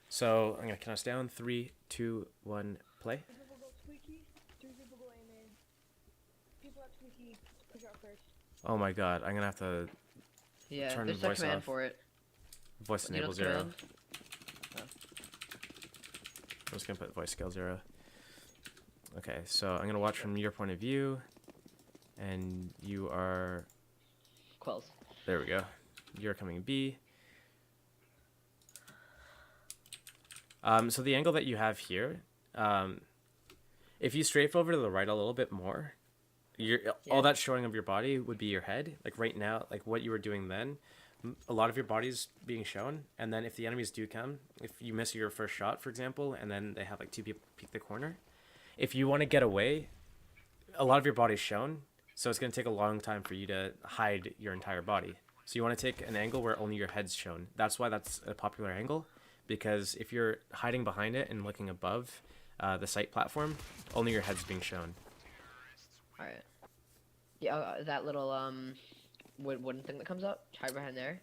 So I'm gonna count us down. 3, 2, 1, play. Two people go squeaky, three people go aim in. People at squeaky push out first. Oh my god, I'm gonna have to Yeah, turn there's a voice command off. for it. Voice Do you know enable the 0. command? Oh. I'm just gonna put voice scale 0. Okay, so I'm gonna watch from your point of view, and you are. Quelz. There we go. You're coming B. So the angle that you have here, if you strafe over to the right a little bit more, all that showing of your body would be your head. Like right now, like what you were doing then, a lot of your body's being shown. And then if the enemies do come, if you miss your first shot, for example, and then they have like two people peek the corner, if you want to get away, a lot of your body's shown. So it's going to take a long time for you to hide your entire body. So you want to take an angle where only your head's shown. That's why that's a popular angle, because if you're hiding behind it and looking above the sight platform, only your head's being shown. All right. Yeah, that little wooden thing that comes up, hide behind there.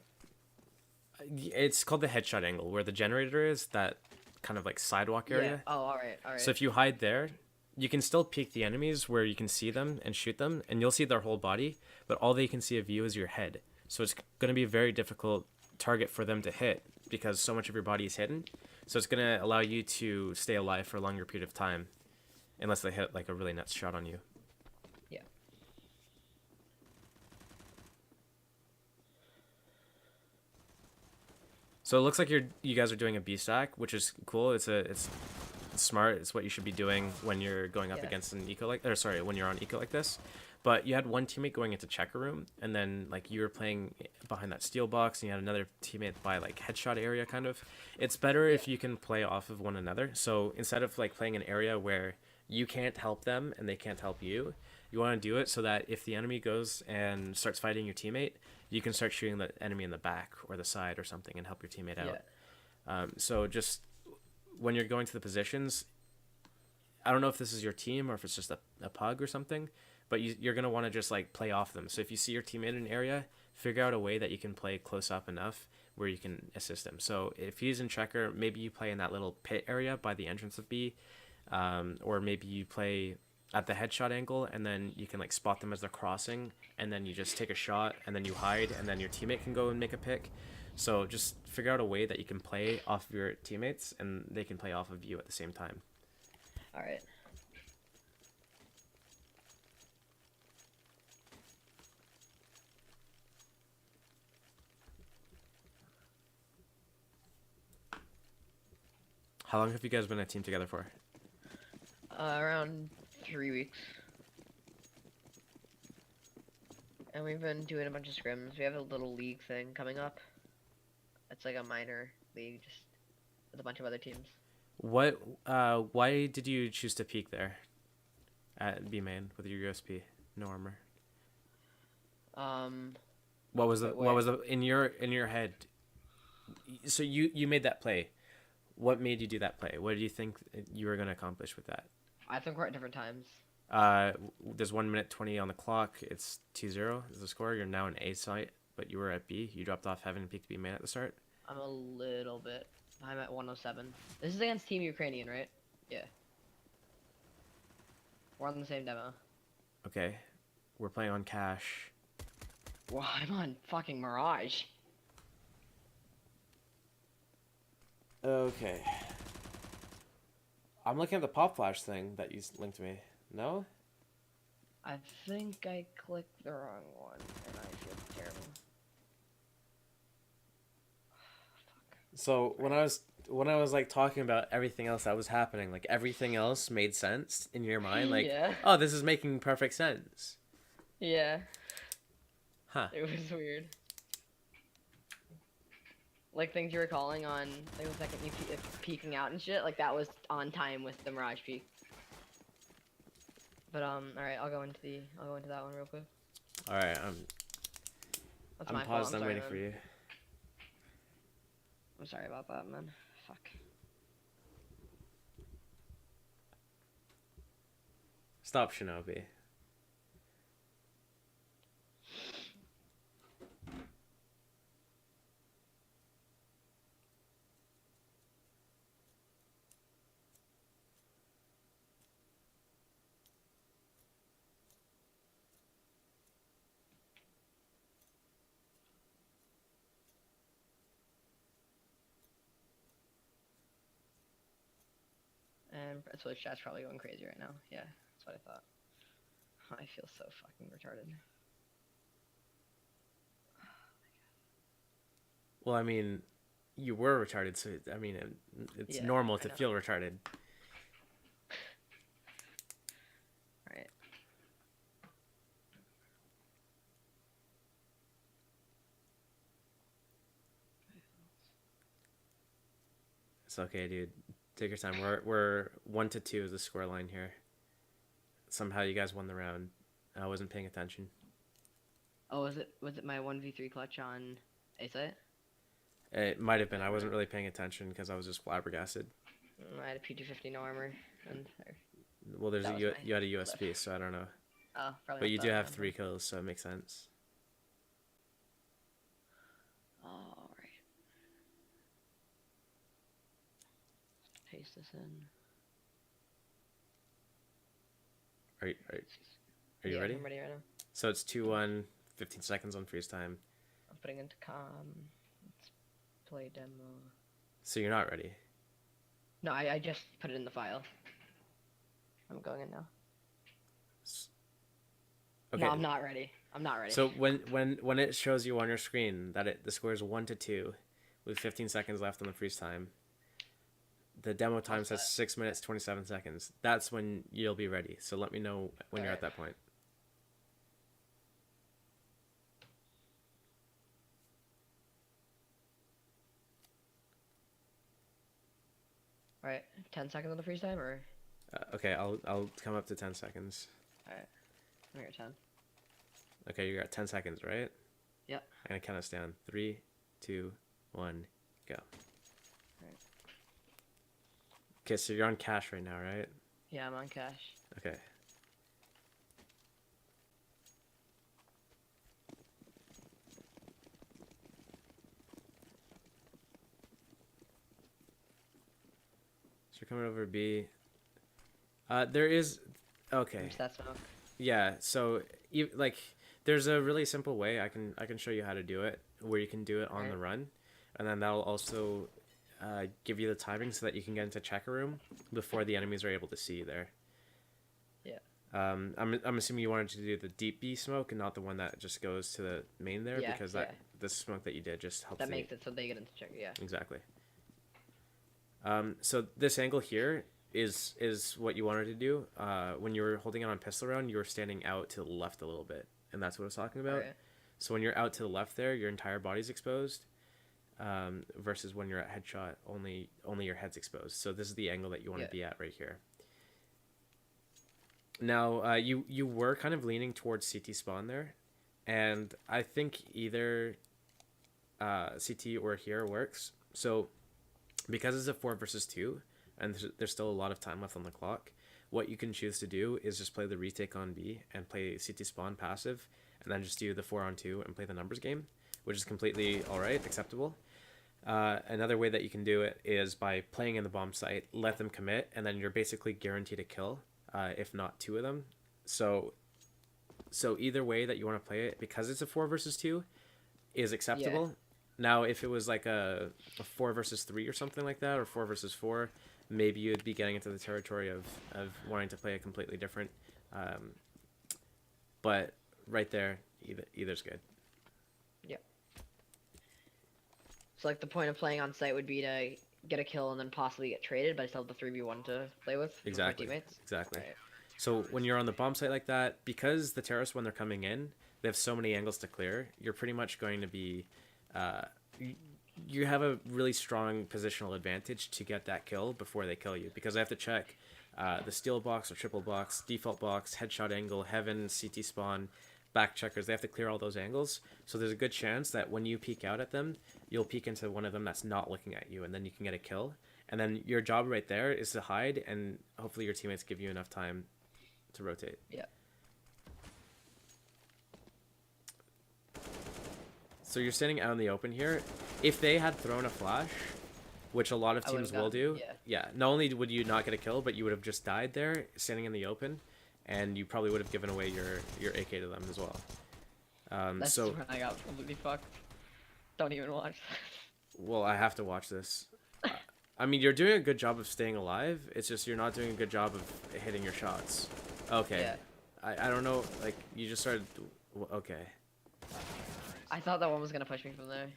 It's called the headshot angle, where the generator is, that kind of like sidewalk area. Yeah. Oh, all right, all right. So if you hide there, you can still peek the enemies where you can see them and shoot them, and you'll see their whole body, but all they can see of you is your head. So it's going to be a very difficult target for them to hit because so much of your body is hidden. So it's going to allow you to stay alive for a longer period of time, unless they hit like a really nuts shot on you. Yeah. So it looks like you guys are doing a B stack, which is cool. It's smart. It's what you should be doing when you're going up against an eco when you're on eco like this. But you had one teammate going into checker room, and then like you were playing behind that steel box, and you had another teammate by like headshot area kind of. It's better if you can play off of one another. So instead of like playing an area where you can't help them and they can't help you, you want to do it so that if the enemy goes and starts fighting your teammate, you can start shooting the enemy in the back or the side or something and help your teammate out. So just when you're going to the positions, I don't know if this is your team or if it's just a pug or something, but you're going to want to just like play off them. So if you see your teammate in an area, figure out a way that you can play close up enough where you can assist him. So if he's in checker, maybe you play in that little pit area by the entrance of B, or maybe you play at the headshot angle, and then you can like spot them as they're crossing, and then you just take a shot, and then you hide, and then your teammate can go and make a pick. So just figure out a way that you can play off of your teammates, and they can play off of you at the same time. All right. How long have you guys been a team together for? Around 3 weeks. And we've been doing a bunch of scrims. We have a little league thing coming up. It's like a minor league, just with a bunch of other teams. Why did you choose to peak there at B main with your USP? No armor. What was the in your head? So you made that play. What made you do that play? What did you think you were going to accomplish with that? I think we're at different times. There's 1 minute 20 on the clock. It's 2-0 is the score. You're now in A site, but you were at B. You dropped off heaven and peaked B main at the start. I'm a little bit. I'm at 107. This is against Team Ukrainian, right? Yeah. We're on the same demo. Okay. We're playing on cash. Wow, I'm on fucking Mirage. Okay. I'm looking at the pop flash thing that you linked to me. No? I think I clicked the wrong one, and I feel terrible. Fuck. So when I was like talking about everything else that was happening, like everything else made sense in your mind, like Yeah. oh, this is making perfect sense. Yeah. Huh. It was weird. Like things you were calling on, like the second you peeking out and shit, like that was on time with the Mirage peak. But all right, I'll go into that one real quick. All right, That's I'm my paused. fault. I'm Sorry, waiting for man. you. I'm sorry about that, man. Fuck. Stop, Shinobi. Switch chat's probably going crazy right now. Yeah, that's what I thought. I feel so fucking retarded. Well, I mean, you were retarded, so I mean, it's Yeah, normal I to know. feel retarded. Alright. It's okay, dude. Take your time. We're 1-2 is the score line here. Somehow you guys won the round. I wasn't paying attention. Oh, was it my 1v3 clutch on A site? It might have been. I wasn't really paying attention because I was just flabbergasted. I had a PG-50 no armor, and Well, there's That a was you had a my USP, so I don't know. oh, probably. But not you do that have then. 3 kills, so it makes sense. All right. Paste this in. Are you Yeah, ready? I'm ready right now. So it's 2-1, 15 seconds on freeze time. I'm putting into com. Let's play demo. So you're not ready. No, I just put it in the file. I'm going in now. Okay. No, I'm not ready. I'm not ready. So when it shows you on your screen that the score is 1-2 with 15 seconds left on the freeze time, the demo time What's says that? 6 minutes 27 seconds. That's when you'll be ready. So let me know when you're at that point. All right, 10 seconds on the freeze time, or Okay, I'll come up to 10 seconds. all right, I'm here at 10. Okay, you're at 10 seconds, right? Yep. I'm gonna count us down. 3, 2, 1, go. Right. Okay, so you're on cash right now, right? Yeah, I'm on cash. Okay. So you're coming over B. There is. Okay. Where's that smoke? Yeah. So you like, there's a really simple way I can show you how to do it, where you can do it on the run, and then that'll also give you the timing so that you can get into checker room before the enemies are able to see you there. Yeah. I'm assuming you wanted to do the deep B smoke and not the one that just goes to the main there, Yeah, because the smoke that you did just helps. That makes it so they get into checker. Yeah. Exactly. So this angle here is what you wanted to do. When you were holding it on pistol round, you were standing out to the left a little bit, and that's what I was talking about. Right. So when you're out to the left there, your entire body's exposed, versus when you're at headshot, only your head's exposed. So this is the angle that you want to be at right here. Now, you were kind of leaning towards CT spawn there, and I think either CT or here works. So because it's a 4 versus 2, and there's still a lot of time left on the clock, what you can choose to do is just play the retake on B and play CT spawn passive, and then just do the 4-on-2 and play the numbers game, which is completely alright, acceptable. Another way that you can do it is by playing in the bomb site, let them commit, and then you're basically guaranteed a kill, if not 2 of them. So either way that you want to play it, because it's a 4 versus 2, is acceptable. Yeah. Now, if it was like a 4 versus 3 or something like that, or 4 versus 4, maybe you'd be getting into the territory of wanting to play a completely different. But right there, either's good. Yep. So like the point of playing on site would be to get a kill and then possibly get traded, but I still have the 3v1 to play with Exactly. my teammates. Exactly. Right. So when you're on the bomb site like that, because the terrorists, when they're coming in, they have so many angles to clear, you're pretty much going to be... you have a really strong positional advantage to get that kill before they kill you, because they have to check the steel box or triple box, default box, headshot angle, heaven, CT spawn, back checkers. They have to clear all those angles, so there's a good chance that when you peek out at them, you'll peek into one of them that's not looking at you, and then you can get a kill. And then your job right there is to hide, and hopefully your teammates give you enough time to rotate. Yeah. So you're standing out in the open here. If they had thrown a flash, which a lot of teams will do, not only would you not get a kill, but you would have just died there, standing in the open, and you probably would have given away your AK to them as well. That's when I got completely fucked. Don't even watch. Well, I have to watch this. I mean, you're doing a good job of staying alive. It's just you're not doing a good job of hitting your shots. Okay. Yeah. I don't know. Like you just started. Okay. I thought that one was gonna push me from there.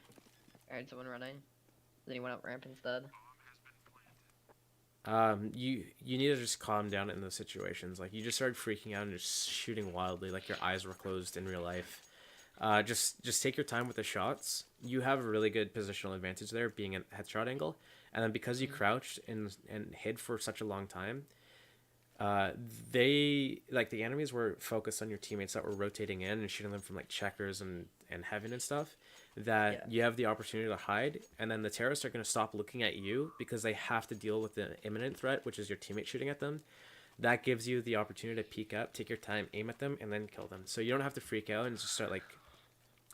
I heard someone running. Then he went up ramp instead. You need to just calm down in those situations. Like you just started freaking out and just shooting wildly, like your eyes were closed in real life. Just take your time with the shots. You have a really good positional advantage there, being a headshot angle, and then because you crouched and hid for such a long time, they like the enemies were focused on your teammates that were rotating in and shooting them from like checkers and heaven and stuff. That you have the opportunity to hide, and then the terrorists are going to stop looking at you because they have to deal with the imminent threat, which is your teammate shooting at them. That gives you the opportunity to peek up, take your time, aim at them, and then kill them. So you don't have to freak out and just start like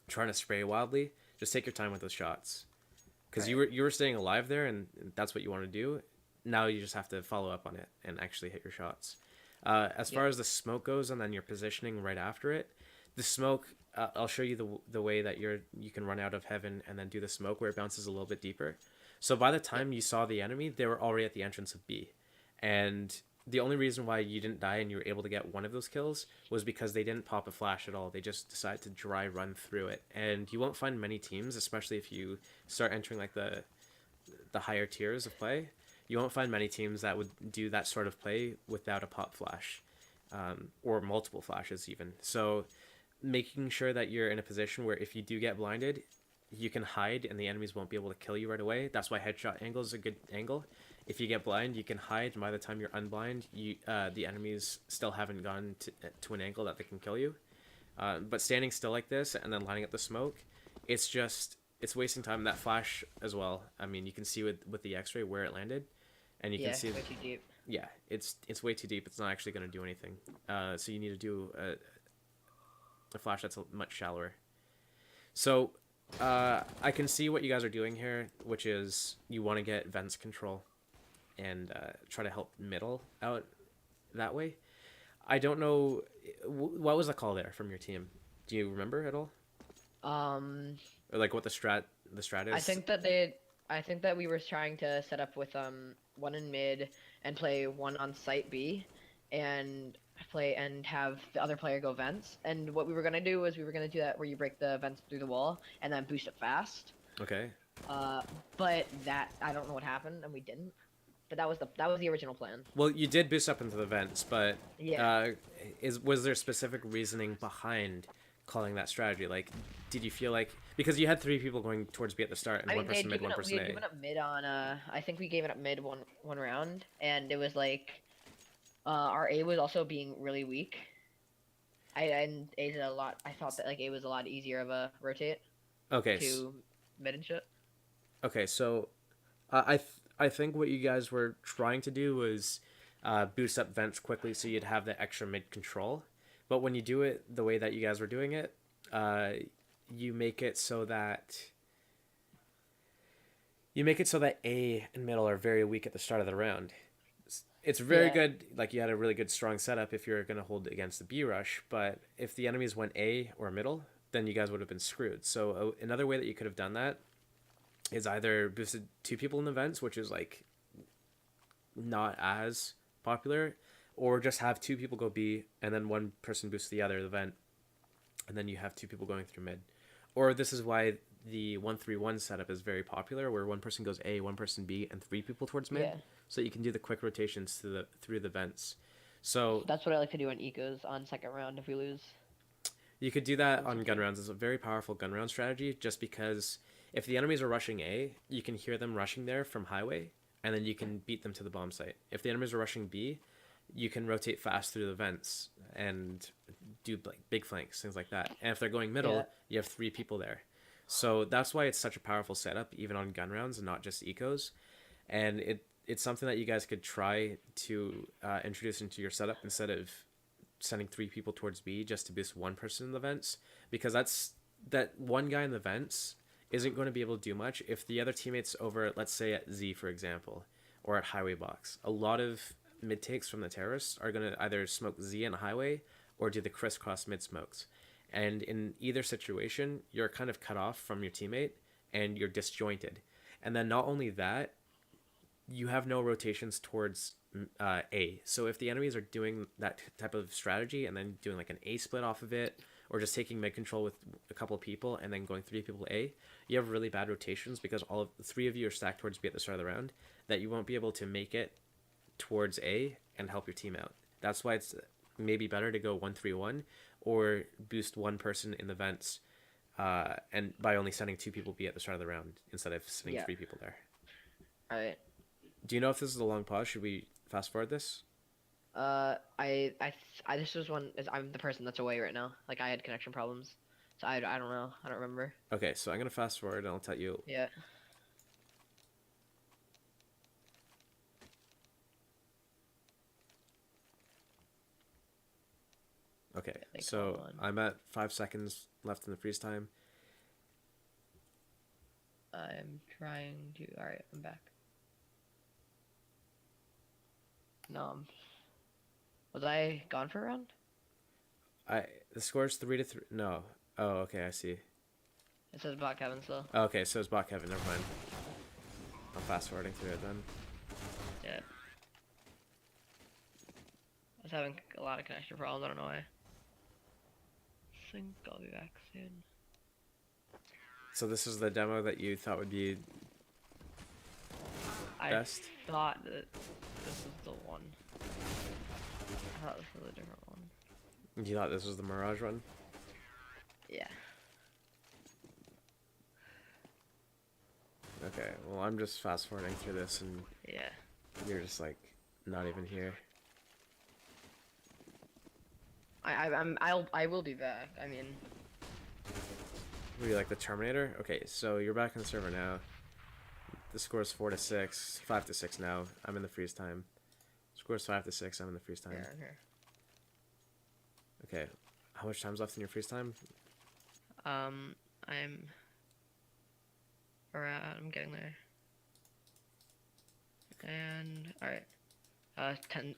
trying to spray wildly. Just take your time with those shots, because you were staying alive there, and that's what you want to do. Now you just have to follow up on it and actually hit your shots. As far as the smoke goes, and then your positioning right after it, the smoke. I'll show you the way that you can run out of heaven and then do the smoke where it bounces a little bit deeper. So by the time you saw the enemy, they were already at the entrance of B, and the only reason why you didn't die and you were able to get one of those kills was because they didn't pop a flash at all. They just decided to dry run through it, and you won't find many teams, especially if you start entering like the higher tiers of play. You won't find many teams that would do that sort of play without a pop flash, or multiple flashes even. So making sure that you're in a position where if you do get blinded, you can hide and the enemies won't be able to kill you right away. That's why headshot angle is a good angle. If you get blind, you can hide, and by the time you're unblind, the enemies still haven't gone to an angle that they can kill you. But standing still like this and then lining up the smoke, it's wasting time. That flash as well. I mean, you can see with the X-ray where it landed, and you can see way too deep. Yeah, it's way too deep. It's not actually going to do anything. So you need to do a flash that's much shallower. So I can see what you guys are doing here, which is you want to get vents control and try to help middle out that way. I don't know what was the call there from your team. Do you remember at all? Or like what the strat is? I think that we were trying to set up with one in mid and play one on site B, and have the other player go vents. And what we were gonna do was we were gonna do that where you break the vents through the wall and then boost it fast. Okay. But that I don't know what happened and we didn't. But that was the original plan. Well, you did boost up into the vents, but yeah. Was there specific reasoning behind calling that strategy? Like, did you feel like because you had 3 people going towards B at the start and one person mid, one person A? We had given up mid on I think we gave it up mid one round, and it was like our A was also being really weak. And A did a lot. I thought that like A was a lot easier of a rotate. Okay. To mid and shit. Okay, so I think what you guys were trying to do was boost up vents quickly so you'd have the extra mid control. But when you do it the way that you guys were doing it, you make it so that A and middle are very weak at the start of the round. It's very good, like you had a really good strong setup if you're going to hold against the B rush, but if the enemies went A or middle, then you guys would have been screwed. So another way that you could have done that is either boosted 2 people in the vents, which is like not as popular, or just have 2 people go B and then one person boosts the other vent, and then you have 2 people going through mid. Or this is why the 1-3-1 setup is very popular, where one person goes A, one person B, and 3 people towards mid, so you can do the quick rotations through the vents. So that's what I like to do on ecos on second round if we lose. You could do that on gun rounds. It's a very powerful gun round strategy, just because if the enemies are rushing A, you can hear them rushing there from highway, and then you can beat them to the bomb site. If the enemies are rushing B, you can rotate fast through the vents and do like big flanks, things like that. And if they're going middle, you have 3 people there. So that's why it's such a powerful setup, even on gun rounds and not just ecos. And it's something that you guys could try to introduce into your setup instead of sending 3 people towards B just to boost one person in the vents, because that one guy in the vents isn't going to be able to do much if the other teammates over, let's say at Z, for example, or at highway box. A lot of mid takes from the terrorists are going to either smoke Z and highway or do the crisscross mid smokes. And in either situation, you're kind of cut off from your teammate and you're disjointed. And then not only that, you have no rotations towards A. So if the enemies are doing that type of strategy and then doing like an A split off of it, or just taking mid control with a couple of people and then going 3 people A, you have really bad rotations because all of the 3 of you are stacked towards B at the start of the round, that you won't be able to make it towards A and help your team out. That's why it's maybe better to go 1-3-1 or boost one person in the vents, and by only sending 2 people B at the start of the round instead of sending 3 people there. All right. Do you know if this is a long pause? Should we fast forward this? This was one. I'm the person that's away right now. Like I had connection problems, so I don't know. I don't remember. Okay, so I'm gonna fast forward and I'll tell you. Yeah. Okay, Like, so I'm at 5 seconds left in the freeze time. I'm trying to. All right, I'm back. No, was I gone for a round? The score's 3-3. No. Oh, okay, I see. It says bot Kevin still. Oh, okay, so it's bot Kevin. Never mind. I'm fast forwarding through it then. Yeah. I was having a lot of connection problems. I don't know why. I think I'll be back soon. So this is the demo that you thought would be best? I thought that this was the one. I thought this was a different one. You thought this was the Mirage one? Yeah. Okay, well I'm just fast forwarding through this and Yeah. you're just like not even here. I will be back. I mean, Were you like the Terminator? Okay, so you're back on the server now. The score is 4-6, 5-6 now. I'm in the freeze time. Score is 5-6. I'm in the freeze time. yeah, here. Okay, how much time's left in your freeze time? I'm around. I'm getting there. And all right. 10.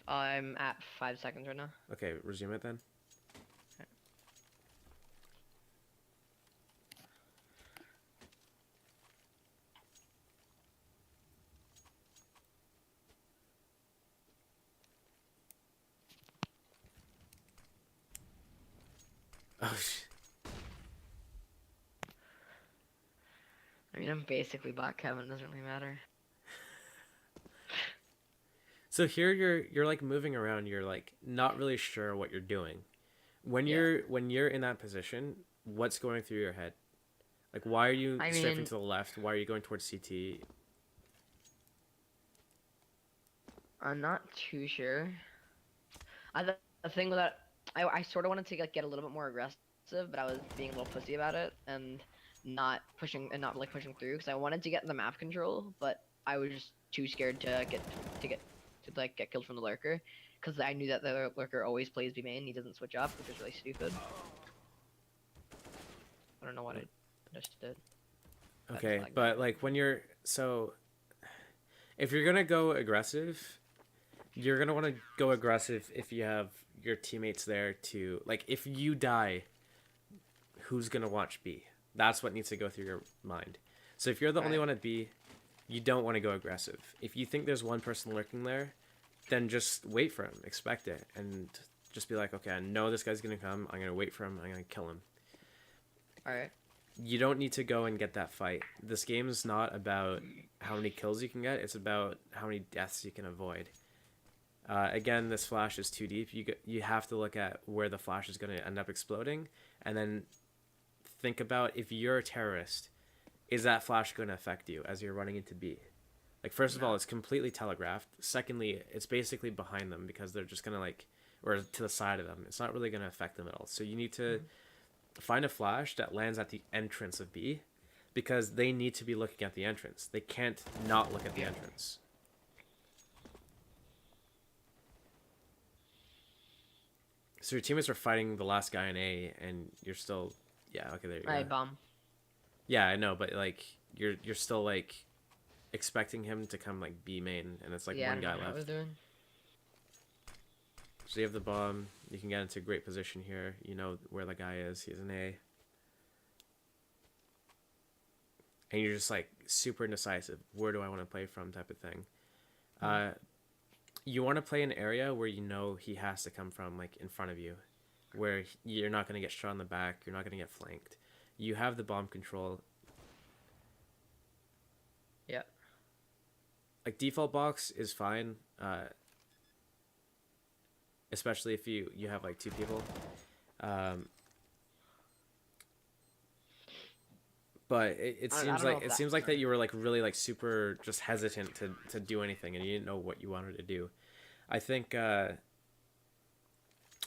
I'm at 5 seconds right now. Okay, resume it then. Oh, I mean, I'm basically bot Kevin. It doesn't really matter. So here you're like moving around. You're like not really sure what you're doing. When you're in that position, what's going through your head? Like, why are you strafing to the left? Why are you going towards CT? I'm not too sure. The thing with that, I sort of wanted to like, get a little bit more aggressive, but I was being a little pussy about it and not pushing through because I wanted to get the map control, but I was just too scared to get killed from the lurker because I knew that the lurker always plays B main. He doesn't switch up, which is really stupid. I don't know what I just did. Okay, but like when you're if you're gonna go aggressive, you're gonna want to go aggressive if you have your teammates there to like. If you die, who's gonna watch B? That's what needs to go through your mind. So if you're the only one at B, you don't want to go aggressive. If you think there's one person lurking there, then just wait for him, expect it, and just be like, okay, I know this guy's gonna come. I'm gonna wait for him. I'm gonna kill him. All right. You don't need to go and get that fight. This game is not about how many kills you can get. It's about how many deaths you can avoid. Again, this flash is too deep. You have to look at where the flash is going to end up exploding, and then think about if you're a terrorist, is that flash going to affect you as you're running into B? Like, first of all, it's completely telegraphed. Secondly, it's basically behind them because they're just going to like, or to the side of them. It's not really going to affect them at all. So you need to find a flash that lands at the entrance of B because they need to be looking at the entrance. They can't not look at the entrance. So your teammates are fighting the last guy in A and you're still, yeah, okay, there you go. Right, bomb. Yeah, I know, but like you're still like expecting him to come like B main and it's like one guy left. So you have the bomb. You can get into a great position here. You know where the guy is. He's an A. and you're just like super indecisive. Where do I want to play from, type of thing. You want to play an area where you know he has to come from, like in front of you, where you're not going to get shot in the back, you're not going to get flanked. You have the bomb control. Yeah. Like default box is fine, especially if you have like two people. But it seems like that you were like really like super just hesitant to do anything, and you didn't know what you wanted to do. I think there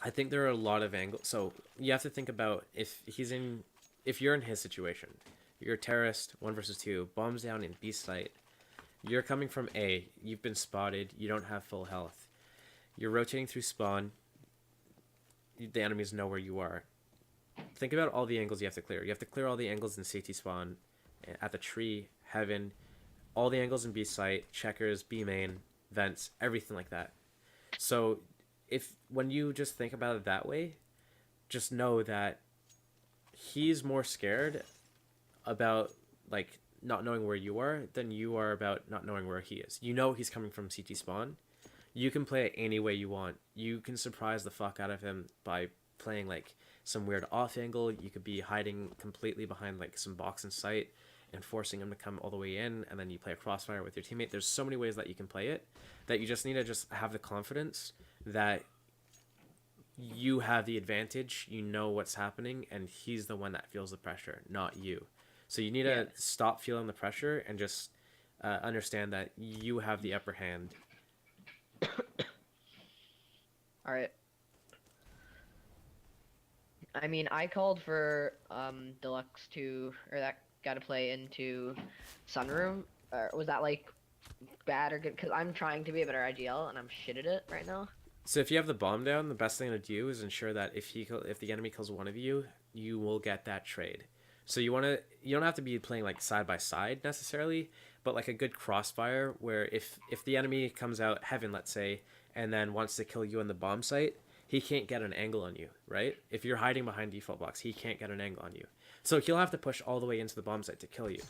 are a lot of angles. So you have to think about if you're in his situation, you're a terrorist, 1 versus 2, bombs down in B site. You're coming from A, you've been spotted, you don't have full health. You're rotating through spawn. The enemies know where you are. Think about all the angles you have to clear. You have to clear all the angles in CT spawn, at the tree, heaven, all the angles in B site, checkers, B main, vents, everything like that. So when you just think about it that way, just know that he's more scared about like not knowing where you are than you are about not knowing where he is. You know he's coming from CT spawn. You can play it any way you want. You can surprise the fuck out of him by playing like some weird off angle. You could be hiding completely behind like some box in sight and forcing him to come all the way in, and then you play a crossfire with your teammate. There's so many ways that you can play it that you just need to just have the confidence that you have the advantage, you know what's happening, and he's the one that feels the pressure, not you. So you need to stop feeling the pressure and just understand that you have the upper hand. All right. I mean, I called for Deluxe to, or that guy to play into Sunroom. Or was that like bad or good? Because I'm trying to be a better IGL and I'm shit at it right now. So if you have the bomb down, the best thing to do is ensure that if the enemy kills one of you, you will get that trade. So you don't have to be playing like side by side necessarily, but like a good crossfire where if the enemy comes out heaven, let's say, and then wants to kill you on the bomb site, he can't get an angle on you, right? If you're hiding behind default box, he can't get an angle on you. So he'll have to push all the way into the bomb site to kill you.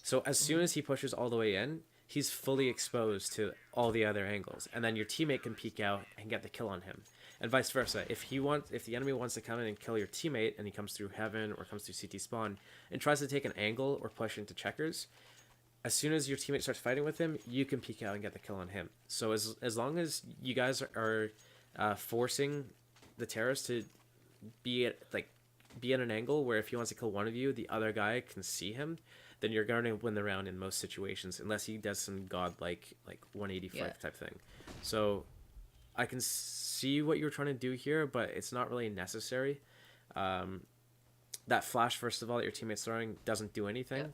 So as soon as he pushes all the way in, he's fully exposed to all the other angles, and then your teammate can peek out and get the kill on him, and vice versa. If the enemy wants to come in and kill your teammate, and he comes through heaven or comes through CT spawn and tries to take an angle or push into checkers, as soon as your teammate starts fighting with him, you can peek out and get the kill on him. So as long as you guys are forcing the terrorist to be at an angle where if he wants to kill one of you, the other guy can see him, then you're going to win the round in most situations, unless he does some godlike like 180 flip type thing. So I can see what you're trying to do here, but it's not really necessary. That flash, first of all, that your teammate's throwing doesn't do anything. Yeah.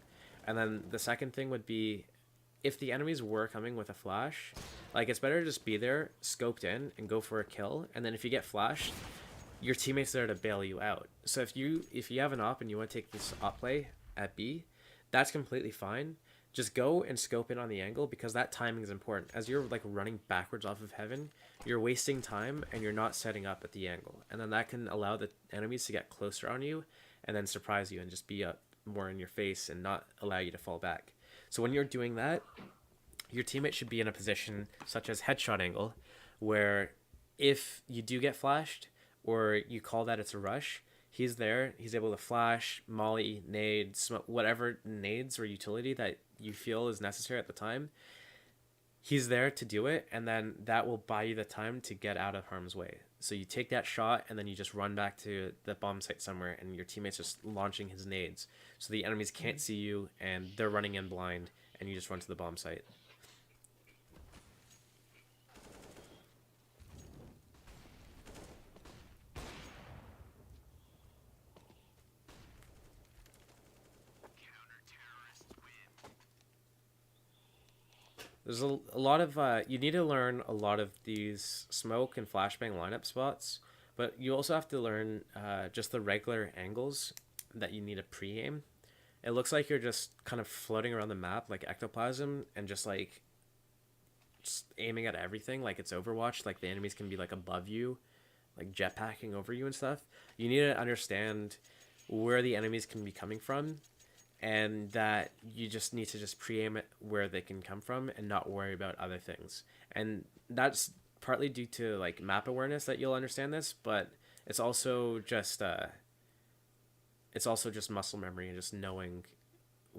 And then the second thing would be, if the enemies were coming with a flash, like it's better to just be there, scoped in, and go for a kill. And then if you get flashed, your teammate's there to bail you out. So if you have an op and you want to take this op play at B, that's completely fine. Just go and scope in on the angle, because that timing is important. As you're like running backwards off of heaven, you're wasting time and you're not setting up at the angle. And then that can allow the enemies to get closer on you and then surprise you and just be up more in your face and not allow you to fall back. So when you're doing that, your teammate should be in a position such as headshot angle, where if you do get flashed or you call that it's a rush, he's there, he's able to flash, molly, nade, whatever nades or utility that you feel is necessary at the time. He's there to do it, and then that will buy you the time to get out of harm's way. So you take that shot, and then you just run back to the bomb site somewhere, and your teammate's just launching his nades. So the enemies can't see you, and they're running in blind, and you just run to the bomb site. There's a lot of, you need to learn a lot of these smoke and flashbang lineup spots, but you also have to learn just the regular angles that you need to pre-aim. It looks like you're just kind of floating around the map like ectoplasm and just aiming at everything like it's Overwatch, like the enemies can be like above you, like jetpacking over you and stuff. You need to understand where the enemies can be coming from and that you just need to just pre-aim it where they can come from and not worry about other things. And that's partly due to like map awareness that you'll understand this, but it's also just muscle memory and just knowing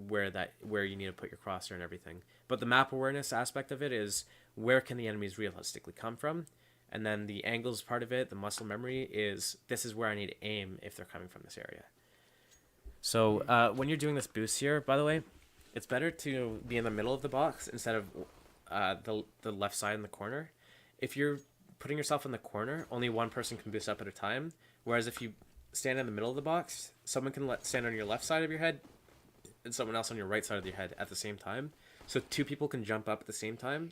where you need to put your crosshair and everything. But the map awareness aspect of it is where can the enemies realistically come from, and then the angles part of it, the muscle memory, is this is where I need to aim if they're coming from this area. So when you're doing this boost here, by the way, it's better to be in the middle of the box instead of the left side in the corner. If you're putting yourself in the corner, only one person can boost up at a time. Whereas if you stand in the middle of the box, someone can stand on your left side of your head and someone else on your right side of your head at the same time. So 2 people can jump up at the same time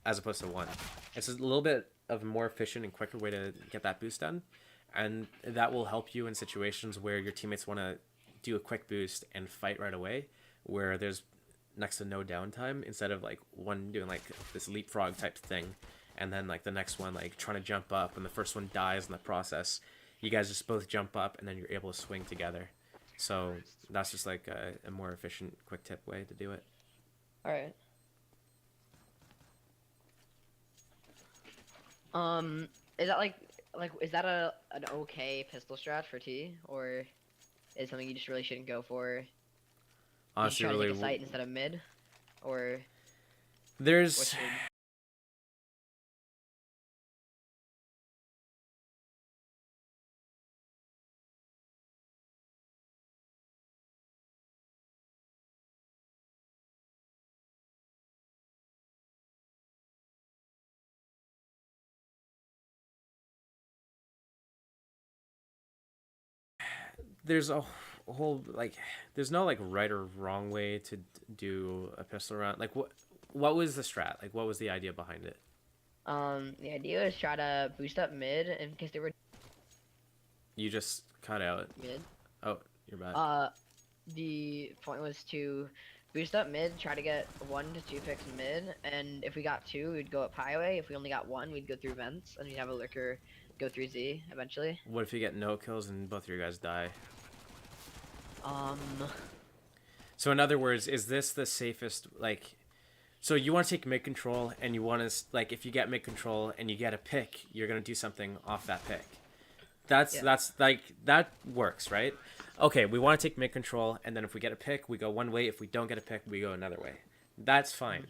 as opposed to 1. It's a little bit of a more efficient and quicker way to get that boost done. And that will help you in situations where your teammates want to do a quick boost and fight right away, where there's next to no downtime, instead of like one doing like this leapfrog type thing and then like the next one like trying to jump up and the first one dies in the process. You guys just both jump up and then you're able to swing together. So that's just like a more efficient quick tip way to do it. All right. Is that like is that an okay pistol strat for T, or is something you just really shouldn't go for? Honestly, try to really, take a sight instead of mid, or there's there's a whole like there's no like right or wrong way to do a pistol round. Like what was the strat? Like what was the idea behind it? The idea is try to boost up mid in case they were You just cut out. mid. Oh, you're back. The point was to boost up mid, try to get 1 to 2 picks mid, and if we got 2, we'd go up highway. If we only got 1, we'd go through vents, and we'd have a lurker go through Z eventually. What if you get no kills and both of your guys die? So in other words, is this the safest, like, so you want to take mid control and you want to, like, if you get mid control and you get a pick, you're going to do something off that pick. That's like, that works, right? Okay, we want to take mid control, and then if we get a pick, we go one way. If we don't get a pick, we go another way. That's fine.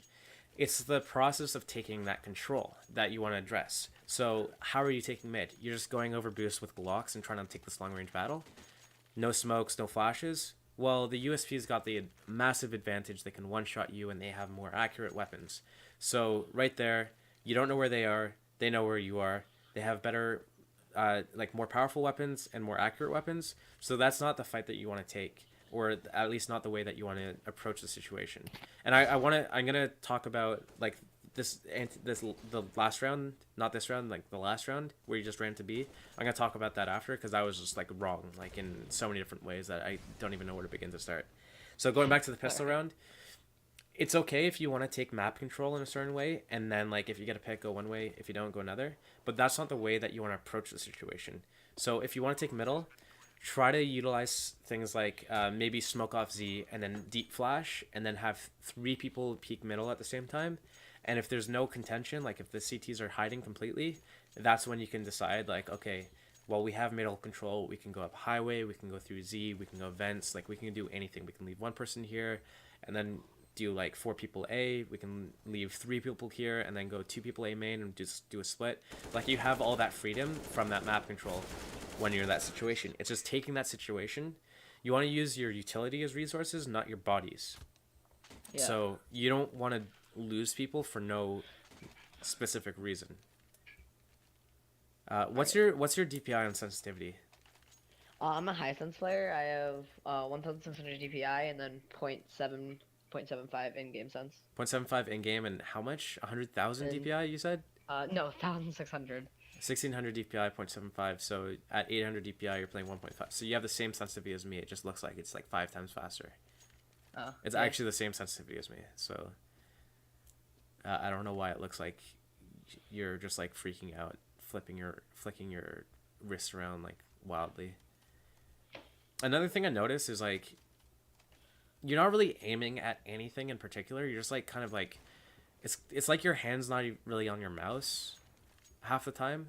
It's the process of taking that control that you want to address. So how are you taking mid? You're just going over boost with Glocks and trying to take this long range battle? No smokes, no flashes? Well, the USP's got the massive advantage. They can one-shot you and they have more accurate weapons. So right there, you don't know where they are. They know where you are. They have better, like more powerful weapons and more accurate weapons. So that's not the fight that you want to take, or at least not the way that you want to approach the situation. And I'm gonna talk about like the last round, not this round, like the last round where you just ran to B. I'm gonna talk about that after, because I was just like wrong, like in so many different ways that I don't even know where to begin to start. So going back to the pistol round, it's okay if you want to take map control in a certain way, and then like if you get a pick, go one way. If you don't, go another. But that's not the way that you want to approach the situation. So if you want to take middle, try to utilize things like maybe smoke off Z and then deep flash, and then have 3 people peek middle at the same time. And if there's no contention, like if the CTs are hiding completely, that's when you can decide like, okay, well, we have middle control. We can go up highway. We can go through Z. We can go vents. Like we can do anything. We can leave 1 person here and then do like 4 people A. We can leave 3 people here and then go 2 people A main and just do a split. Like you have all that freedom from that map control when you're in that situation. It's just taking that situation. You want to use your utility as resources, not your bodies. Yeah. So you don't want to lose people for no specific reason. What's your DPI on sensitivity? I'm a high sense player. I have 1,600 DPI and then 0.75 in-game sense. 0.75 in-game, and how much? 100,000 DPI, you said? No, 1,600. 1,600 DPI, 0.75. So at 800 DPI, you're playing 1.5. So you have the same sensitivity as me. It just looks like it's like 5 times faster. Oh, it's actually the same sensitivity as me. So I don't know why it looks like you're just like freaking out, flicking your wrists around like wildly. Another thing I noticed is like you're not really aiming at anything in particular. You're just like kind of like it's like your hand's not really on your mouse half the time.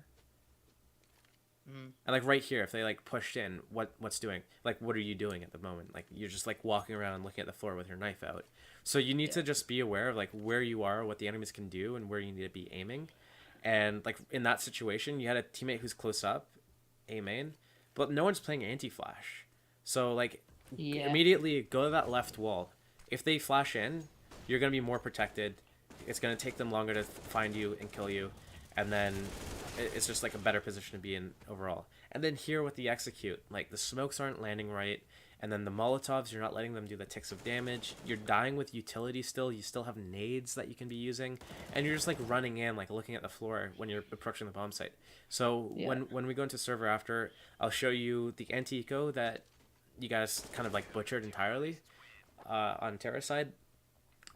Mm. And like right here, if they like pushed in, what's doing? Like, what are you doing at the moment? Like, you're just like walking around looking at the floor with your knife out. So you need to just be aware of like where you are, what the enemies can do, and where you need to be aiming. And like in that situation, you had a teammate who's close up, A main, but no one's playing anti-flash. So like Yeah. immediately go to that left wall. If they flash in, you're gonna be more protected. It's gonna take them longer to find you and kill you, and then it's just like a better position to be in overall. And then here with the execute, like the smokes aren't landing right, and then the Molotovs, you're not letting them do the ticks of damage. You're dying with utility still. You still have nades that you can be using, and you're just like running in, like looking at the floor when you're approaching the bomb site. So when we go into server after, I'll show you the anti-eco that you guys kind of like butchered entirely on Terra side.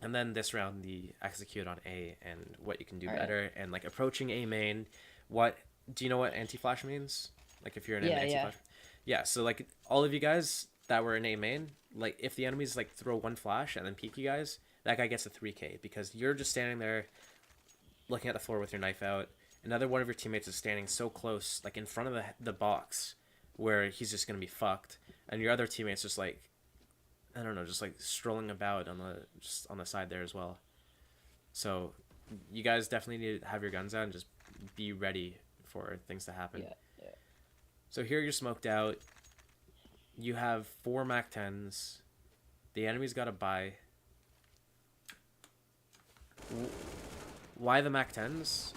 And then this round, the execute on A and what you can do better, and like approaching A main. What do you know what anti-flash means? Like if you're in an anti-flash. Yeah, so like all of you guys that were in A main, like if the enemies like throw one flash and then peek you guys, that guy gets a 3k because you're just standing there looking at the floor with your knife out. Another one of your teammates is standing so close, like in front of the box, where he's just gonna be fucked, and your other teammate's just like, I don't know, just like strolling about on the side there as well. So you guys definitely need to have your guns out and just be ready for things to happen. Yeah. So here you're smoked out. You have 4 Mac 10s. The enemy's got to buy. Why the Mac 10s?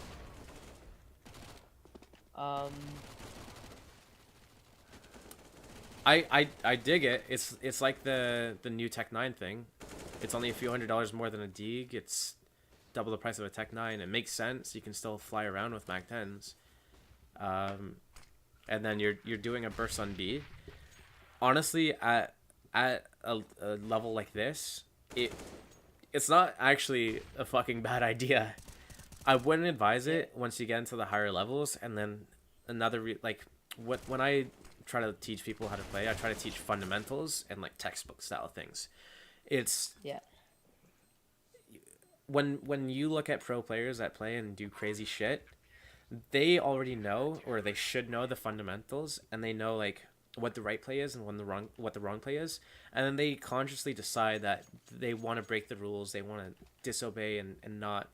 I dig it. It's like the new Tech 9 thing. It's only a few $100s more than a Deeg. It's double the price of a Tech 9. It makes sense. You can still fly around with Mac 10s. And then you're doing a burst on B. Honestly, at a level like this, it's not actually a fucking bad idea. I wouldn't advise it once you get into the higher levels. And then when I try to teach people how to play, I try to teach fundamentals and like textbook style things. It's when you look at pro players that play and do crazy shit, they already know, or they should know, the fundamentals, and they know like what the right play is and what the wrong play is, and then they consciously decide that they want to break the rules, they want to disobey and not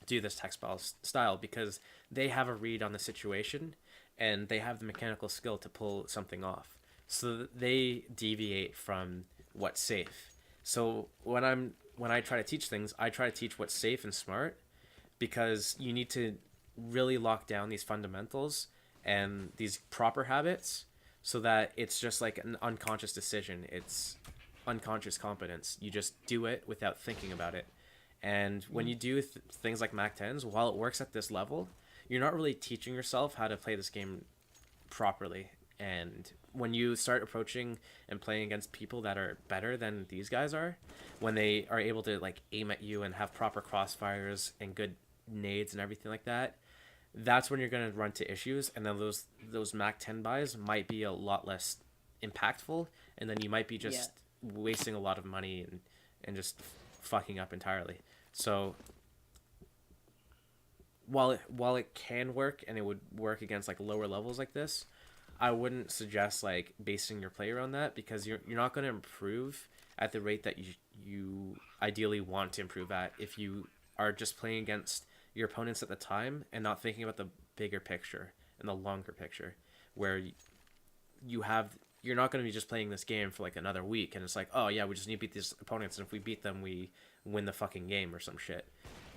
do this textile style because they have a read on the situation and they have the mechanical skill to pull something off. So they deviate from what's safe. So when I try to teach things, I try to teach what's safe and smart, because you need to really lock down these fundamentals and these proper habits so that it's just like an unconscious decision. It's unconscious competence. You just do it without thinking about it. And when you do things like Mac 10s, while it works at this level, you're not really teaching yourself how to play this game properly. And when you start approaching and playing against people that are better than these guys are, when they are able to like aim at you and have proper crossfires and good nades and everything like that, that's when you're going to run to issues. And then those Mac 10 buys might be a lot less impactful, and then you might be just wasting a lot of money and just fucking up entirely. So while it can work, and it would work against like lower levels like this, I wouldn't suggest like basing your play around that, because you're not going to improve at the rate that you ideally want to improve at if you are just playing against your opponents at the time and not thinking about the bigger picture and the longer picture, where you're not going to be just playing this game for like another week and it's like, oh yeah, we just need to beat these opponents, and if we beat them we win the fucking game or some shit.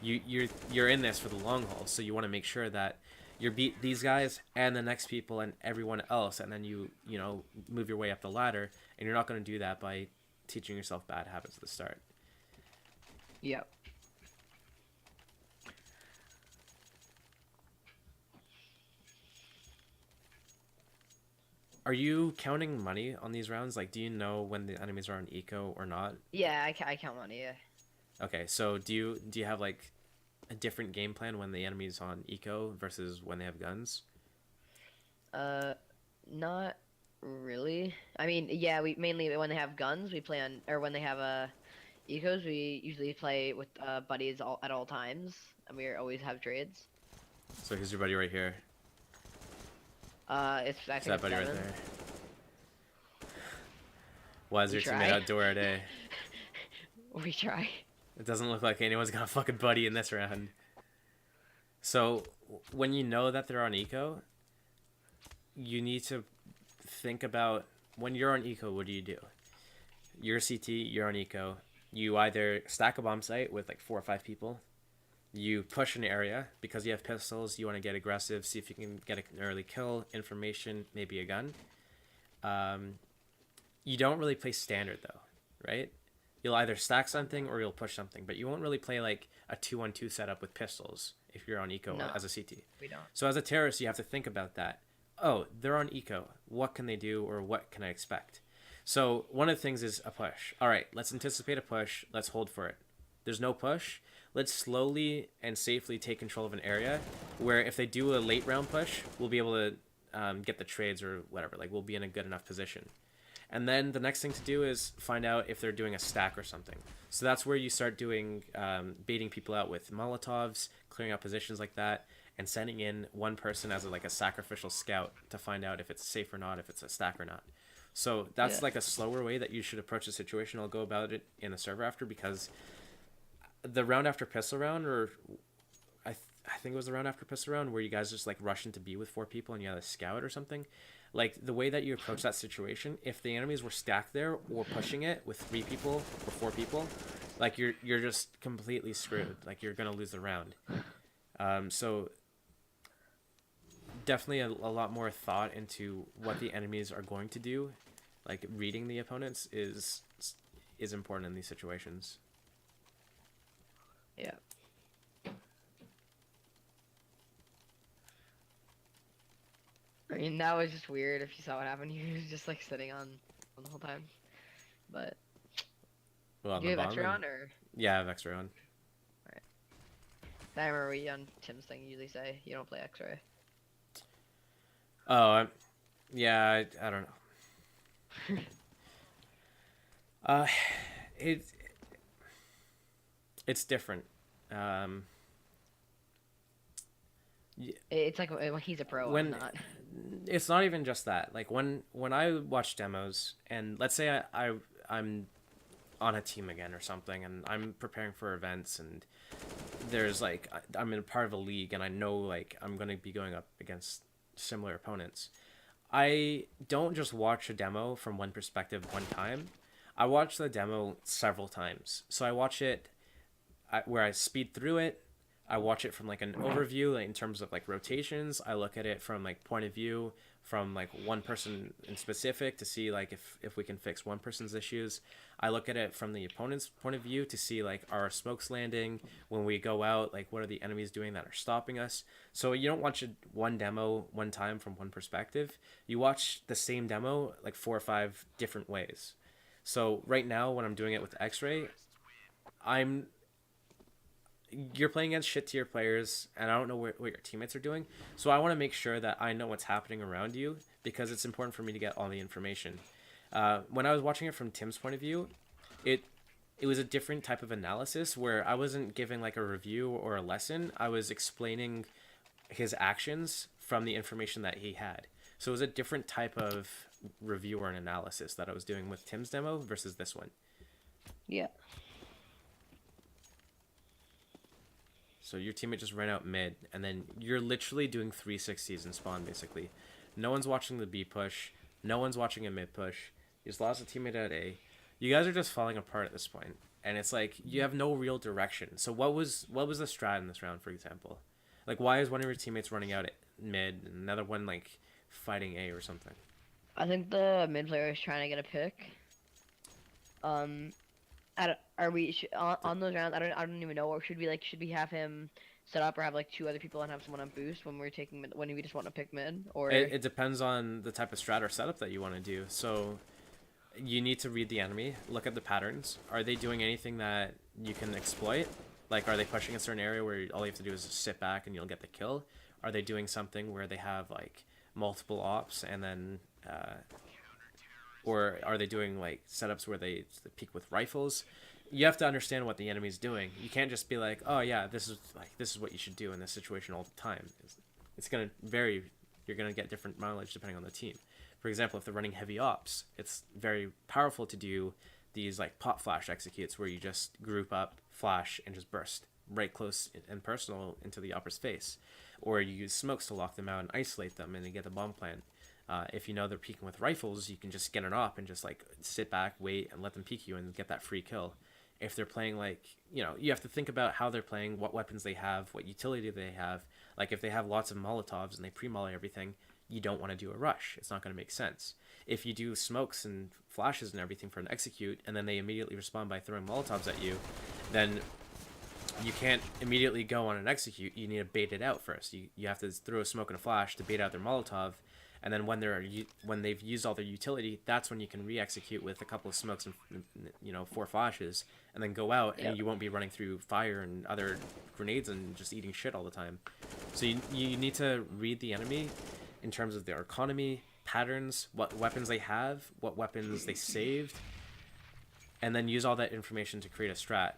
You're in this for the long haul, so you want to make sure that you beat these guys and the next people and everyone else, and then you move your way up the ladder. And you're not going to do that by teaching yourself bad habits at the start. Yep. Are you counting money on these rounds? Like, do you know when the enemies are on eco or not? Yeah, I count money. Yeah. Okay, so do you have like a different game plan when the enemy's on eco versus when they have guns? Not really. I mean, yeah, we mainly when they have guns, we play on, or when they have ecos, we usually play with buddies at all times, and we always have trades. So here's your buddy right here. I It's think that it's buddy right Devin. there. Why is We your teammate try. outdoor today? We try. It doesn't look like anyone's got a fucking buddy in this round. So when you know that they're on eco, you need to think about when you're on eco, what do? You're CT, you're on eco. You either stack a bomb site with like 4 or 5 people. You push an area because you have pistols. You want to get aggressive, see if you can get an early kill, information, maybe a gun. You don't really play standard though, right? You'll either stack something or you'll push something, but you won't really play like a 2-on-2 setup with pistols if you're on eco No. as a CT. We don't. So as a terrorist, you have to think about that. Oh, they're on eco. What can they do, or what can I expect? So one of the things is a push. All right, let's anticipate a push. Let's hold for it. There's no push. Let's slowly and safely take control of an area where if they do a late round push, we'll be able to get the trades or whatever. Like we'll be in a good enough position. And then the next thing to do is find out if they're doing a stack or something. So that's where you start doing baiting people out with Molotovs, clearing out positions like that, and sending in one person as like a sacrificial scout to find out if it's safe or not, if it's a stack or not. So that's like a slower way that you should approach the situation. I'll go about it in the server after, because the round after pistol round, or I think it was the round after pistol round where you guys just like rush into B with 4 people and you had a scout or something. Like the way that you approach that situation, if the enemies were stacked there or pushing it with 3 people or 4 people, like you're just completely screwed. Like you're gonna lose the round. So definitely a lot more thought into what the enemies are going to do. Like reading the opponents is important in these situations. Yeah. I mean, that was just weird. If you saw what happened, he was just like sitting on the whole time. But Well, do you have extra on, or? Yeah, I have X-ray on. I remember we on Tim's thing usually say you don't play X-ray. Oh, yeah, I don't know. It's different. It's like when he's a pro. When I'm not. It's not even just that. Like when I watch demos, and let's say I'm on a team again or something, and I'm preparing for events, and there's like I'm in a part of a league, and I know like I'm gonna be going up against similar opponents. I don't just watch a demo from one perspective one time. I watch the demo several times. So I watch it where I speed through it. I watch it from like an overview, like in terms of like rotations. I look at it from like point of view from like one person in specific to see like if we can fix one person's issues. I look at it from the opponent's point of view to see like are our smokes landing when we go out, like what are the enemies doing that are stopping us. So you don't watch one demo one time from one perspective. You watch the same demo like 4 or 5 different ways. So right now when I'm doing it with X-Ray, you're playing against shit tier players, and I don't know what your teammates are doing. So I want to make sure that I know what's happening around you, because it's important for me to get all the information. When I was watching it from Tim's point of view, it was a different type of analysis where I wasn't giving like a review or a lesson. I was explaining his actions from the information that he had. So it was a different type of review or an analysis that I was doing with Tim's demo versus this one. Yeah. So your teammate just ran out mid, and then you're literally doing 360s in spawn, basically. No one's watching the B push. No one's watching a mid push. You just lost a teammate at A. You guys are just falling apart at this point. And it's like, you have no real direction. So what was the strat in this round, for example? Like, why is one of your teammates running out at mid, and another one, like, fighting A or something? I think the mid player is trying to get a pick. Are we on those rounds? I don't even know. Or should we have him set up, or have like 2 other people and have someone on boost when we're taking mid, when we just want to pick mid? Or it depends on the type of strat or setup that you want to do. So you need to read the enemy, look at the patterns. Are they doing anything that you can exploit? Like, are they pushing a certain area where all you have to do is just sit back and you'll get the kill? Are they doing something where they have like multiple ops and then or are they doing like setups where they peek with rifles? You have to understand what the enemy's doing. You can't just be like, oh yeah, this is what you should do in this situation all the time. It's gonna vary. You're gonna get different mileage depending on the team. For example, if they're running heavy ops, it's very powerful to do these like pop flash executes where you just group up, flash, and just burst right close and personal into the opper's face, or you use smokes to lock them out and isolate them and then get the bomb plant. If you know they're peeking with rifles, you can just get an op and just like sit back, wait, and let them peek you and get that free kill. If they're playing like, you know, you have to think about how they're playing, what weapons they have, what utility they have. Like if they have lots of Molotovs and they pre-molly everything, you don't want to do a rush. It's not going to make sense. If you do smokes and flashes and everything for an execute, and then they immediately respond by throwing Molotovs at you, then you can't immediately go on an execute. You need to bait it out first. You have to throw a smoke and a flash to bait out their Molotov, and then when they've used all their utility, that's when you can re-execute with a couple of smokes and, you know, 4 flashes, and then go out, and you won't be running through fire and other grenades and just eating shit all the time. So you need to read the enemy in terms of their economy, patterns, what weapons they have, what weapons they saved, and then use all that information to create a strat.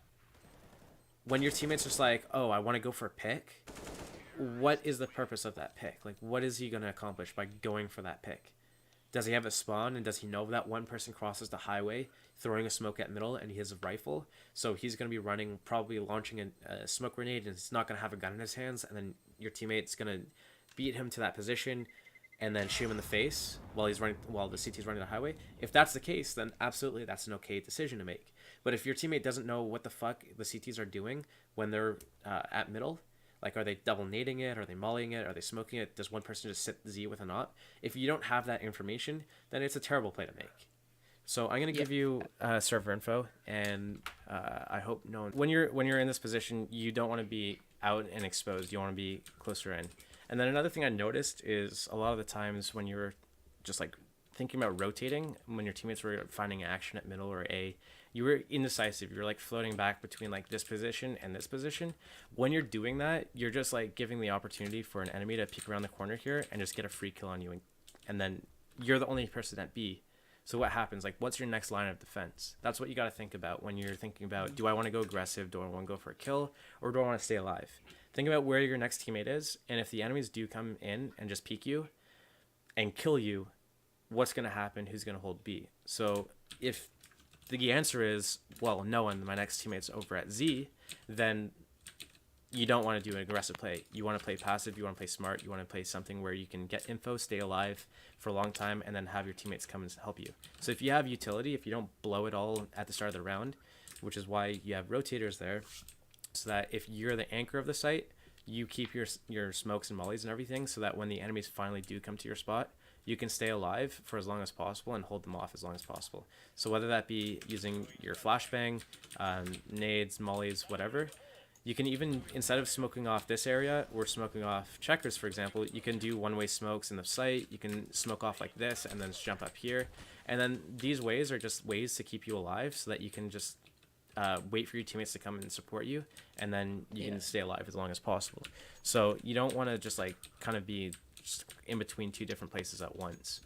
When your teammate's just like, oh, I want to go for a pick, what is the purpose of that pick? Like, what is he going to accomplish by going for that pick? Does he have a spawn, and does he know that one person crosses the highway, throwing a smoke at middle, and he has a rifle? So he's going to be running, probably launching a smoke grenade, and he's not going to have a gun in his hands, and then your teammate's going to beat him to that position and then shoot him in the face while the CT's running the highway. If that's the case, then absolutely that's an okay decision to make. But if your teammate doesn't know what the fuck the CTs are doing when they're at middle, like, are they double nading it? Are they mollying it? Are they smoking it? Does one person just sit Z with a op? If you don't have that information, then it's a terrible play to make. So I'm gonna give you server info, and I hope no one. When you're in this position, you don't want to be out and exposed. You want to be closer in. And then another thing I noticed is a lot of the times when you're just like thinking about rotating, when your teammates were finding action at middle or A, you were indecisive. You were like floating back between like this position and this position. When you're doing that, you're just like giving the opportunity for an enemy to peek around the corner here and just get a free kill on you, and then you're the only person at B. So what happens? Like, what's your next line of defense? That's what you got to think about when you're thinking about, do I want to go aggressive? Do I want to go for a kill? Or do I want to stay alive? Think about where your next teammate is, and if the enemies do come in and just peek you and kill you, what's going to happen? Who's going to hold B? So if the answer is, well, no one, my next teammate's over at Z, then you don't want to do an aggressive play. You want to play passive, you want to play smart, you want to play something where you can get info, stay alive for a long time, and then have your teammates come and help you. So if you have utility, if you don't blow it all at the start of the round, which is why you have rotators there, so that if you're the anchor of the site, you keep your smokes and mollies and everything, so that when the enemies finally do come to your spot, you can stay alive for as long as possible and hold them off as long as possible. So whether that be using your flashbang, nades, mollies, whatever, you can even, instead of smoking off this area or smoking off checkers, for example, you can do one-way smokes in the site. You can smoke off like this and then just jump up here. And then these ways are just ways to keep you alive so that you can just wait for your teammates to come and support you, and then you can stay alive as long as possible. So you don't want to just like kind of be just in between two different places at once.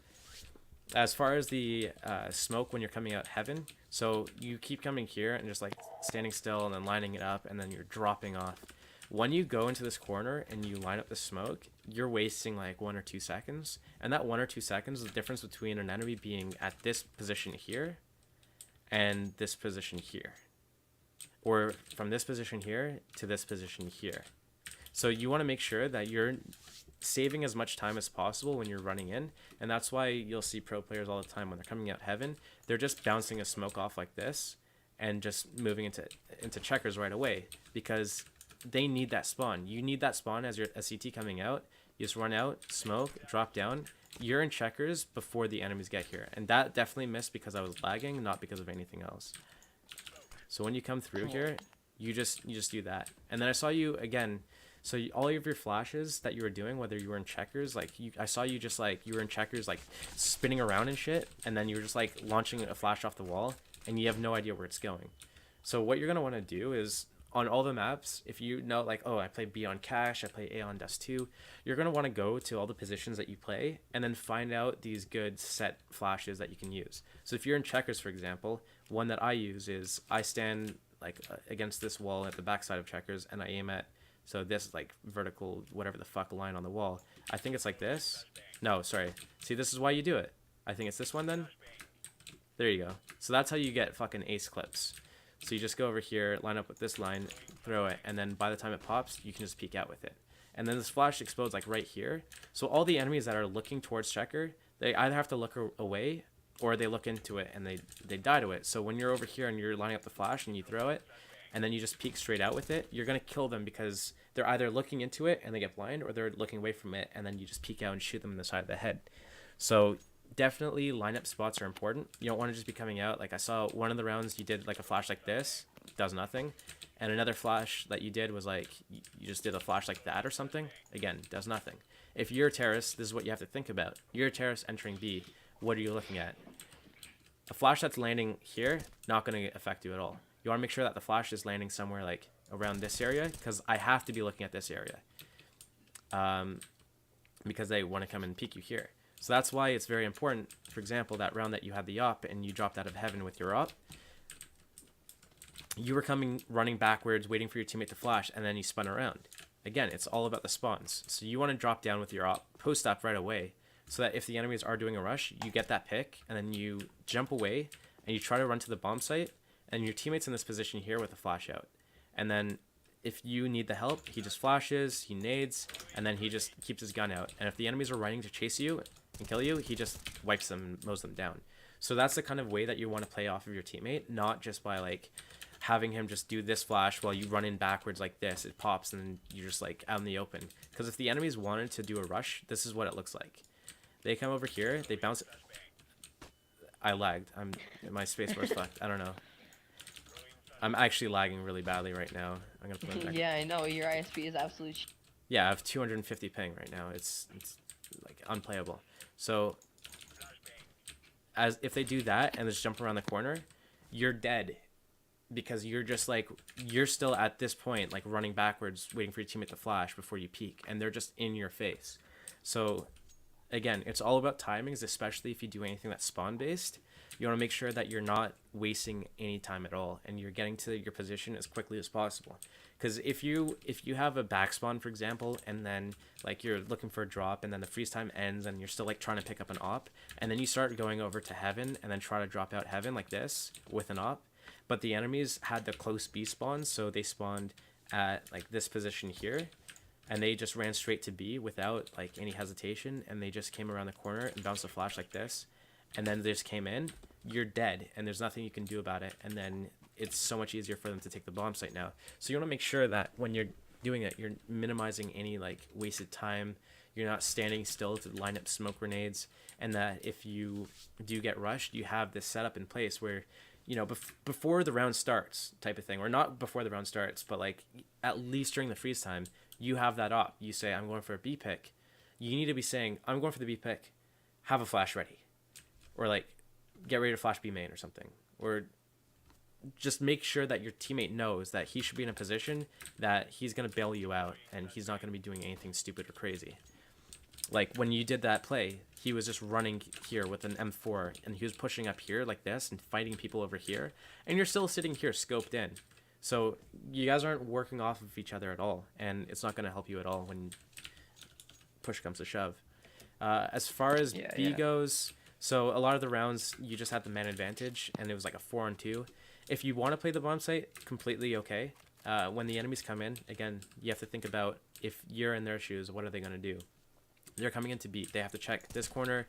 As far as the smoke when you're coming out heaven, so you keep coming here and just like standing still and then lining it up, and then you're dropping off. When you go into this corner and you line up the smoke, you're wasting like 1 or 2 seconds, and that 1 or 2 seconds is the difference between an enemy being at this position here and this position here, or from this position here to this position here. So you want to make sure that you're saving as much time as possible when you're running in, and that's why you'll see pro players all the time when they're coming out heaven, they're just bouncing a smoke off like this and just moving into checkers right away, because they need that spawn. You need that spawn as your CT coming out. You just run out, smoke, drop down. You're in checkers before the enemies get here, and that definitely missed because I was lagging, not because of anything else. So when you come through here, you just do that. And then I saw you again. So all of your flashes that you were doing, whether you were in checkers, like I saw you just like, you were in checkers, like spinning around and shit. And then you were just like launching a flash off the wall and you have no idea where it's going. So what you're going to want to do is on all the maps, if you know, like, oh, I play B on Cash, I play A on Dust 2, you're going to want to go to all the positions that you play and then find out these good set flashes that you can use. So if you're in checkers, for example, one that I use is I stand like against this wall at the backside of checkers and I aim at, so this like vertical, whatever the fuck line on the wall. I think it's like this. No, sorry. See, this is why you do it. I think it's this one then. There you go. So that's how you get fucking ace clips. So you just go over here, line up with this line, throw it, and then by the time it pops, you can just peek out with it. And then this flash explodes like right here. So all the enemies that are looking towards checker, they either have to look away or they look into it and they die to it. So when you're over here and you're lining up the flash and you throw it, and then you just peek straight out with it, you're going to kill them because they're either looking into it and they get blind, or they're looking away from it and then you just peek out and shoot them in the side of the head. So definitely lineup spots are important. You don't want to just be coming out. Like I saw one of the rounds you did like a flash like this, does nothing. And another flash that you did was like, you just did a flash like that or something. Again, does nothing. If you're a terrorist, this is what you have to think about. You're a terrorist entering B. What are you looking at? A flash that's landing here, not going to affect you at all. You want to make sure that the flash is landing somewhere like around this area, because I have to be looking at this area. Because they want to come and peek you here. So that's why it's very important. For example, that round that you had the op and you dropped out of heaven with your op, you were running backwards, waiting for your teammate to flash, and then you spun around. Again, it's all about the spawns. So you want to drop down with your op, post up right away, so that if the enemies are doing a rush, you get that pick, and then you jump away, and you try to run to the bomb site, and your teammate's in this position here with a flash out. And then if you need the help, he just flashes, he nades, and then he just keeps his gun out. And if the enemies are running to chase you and kill you, he just wipes them and mows them down. So that's the kind of way that you want to play off of your teammate, not just by like having him just do this flash while you run in backwards like this. It pops and then you're just like out in the open. Because if the enemies wanted to do a rush, this is what it looks like. They come over here, they bounce. I lagged. My spacebar is fucked. I don't know. I'm actually lagging really badly right now. I'm gonna put it back. Yeah, I know. Your ISP is absolute. Yeah, I have 250 ping right now. It's like unplayable. So as if they do that and just jump around the corner, you're dead, because you're just like, you're still at this point like running backwards, waiting for your teammate to flash before you peek, and they're just in your face. So again, it's all about timings, especially if you do anything that's spawn based. You want to make sure that you're not wasting any time at all, and you're getting to your position as quickly as possible. Because if you have a back spawn, for example, and then like you're looking for a drop, and then the freeze time ends, and you're still like trying to pick up an op, and then you start going over to heaven, and then try to drop out heaven like this with an op, but the enemies had the close B spawn, so they spawned at like this position here, and they just ran straight to B without like any hesitation, and they just came around the corner and bounced a flash like this, and then they just came in. You're dead, and there's nothing you can do about it, and then it's so much easier for them to take the bomb site now. So you want to make sure that when you're doing it, you're minimizing any like wasted time. You're not standing still to line up smoke grenades, and that if you do get rushed, you have this setup in place where, you know, before the round starts type of thing, or not before the round starts, but like at least during the freeze time, you have that op. You say, I'm going for a B pick. You need to be saying, I'm going for the B pick, have a flash ready, or like get ready to flash B main or something, or just make sure that your teammate knows that he should be in a position that he's going to bail you out, and he's not going to be doing anything stupid or crazy. Like when you did that play, he was just running here with an M4, and he was pushing up here like this and fighting people over here, and you're still sitting here scoped in. So you guys aren't working off of each other at all, and it's not going to help you at all when push comes to shove. As far as B goes, so a lot of the rounds you just had the man advantage, and it was like a 4-on-2. If you want to play the bomb site, completely okay. When the enemies come in, again, you have to think about, if you're in their shoes, what are they going to do? They're coming in to beat. They have to check this corner,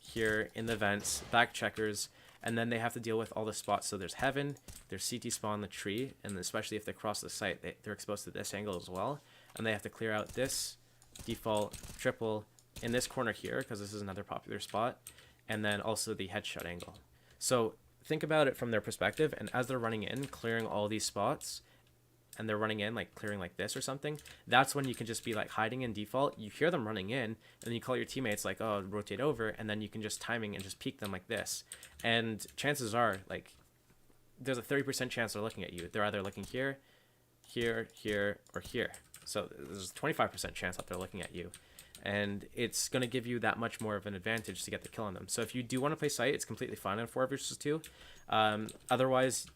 here in the vents, back checkers, and then they have to deal with all the spots. So there's heaven, there's CT spawn, the tree, and especially if they cross the site, they're exposed to this angle as well. And they have to clear out this default, triple, in this corner here, because this is another popular spot, and then also the headshot angle. So think about it from their perspective, and as they're running in, clearing all these spots, and they're running in like clearing like this or something, that's when you can just be like hiding in default. You hear them running in, and then you call your teammates like, oh, rotate over, and then you can just timing and just peek them like this. And chances are, like, there's a 30% chance they're looking at you. They're either looking here, here, here, or here. So there's a 25% chance that they're looking at you. And it's going to give you that much more of an advantage to get the kill on them. So if you do want to play sight, it's completely fine on 4 versus 2. Otherwise,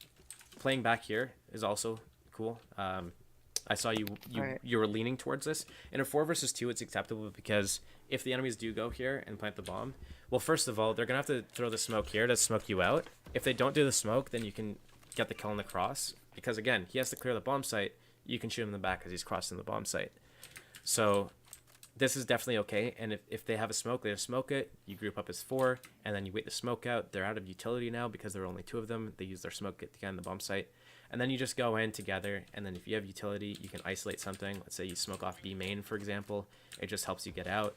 playing back here is also cool. I saw you were leaning towards this. In a 4 versus 2, it's acceptable because if the enemies do go here and plant the bomb, well, first of all, they're going to have to throw the smoke here to smoke you out. If they don't do the smoke, then you can get the kill on the cross. Because, again, he has to clear the bomb site. You can shoot him in the back because he's crossing the bomb site. So this is definitely okay. And if they have a smoke, they just smoke it. You group up as 4, and then you wait the smoke out. They're out of utility now because there are only 2 of them. They use their smoke to get in the bomb site. And then you just go in together, and then if you have utility, you can isolate something. Let's say you smoke off B main, for example. It just helps you get out.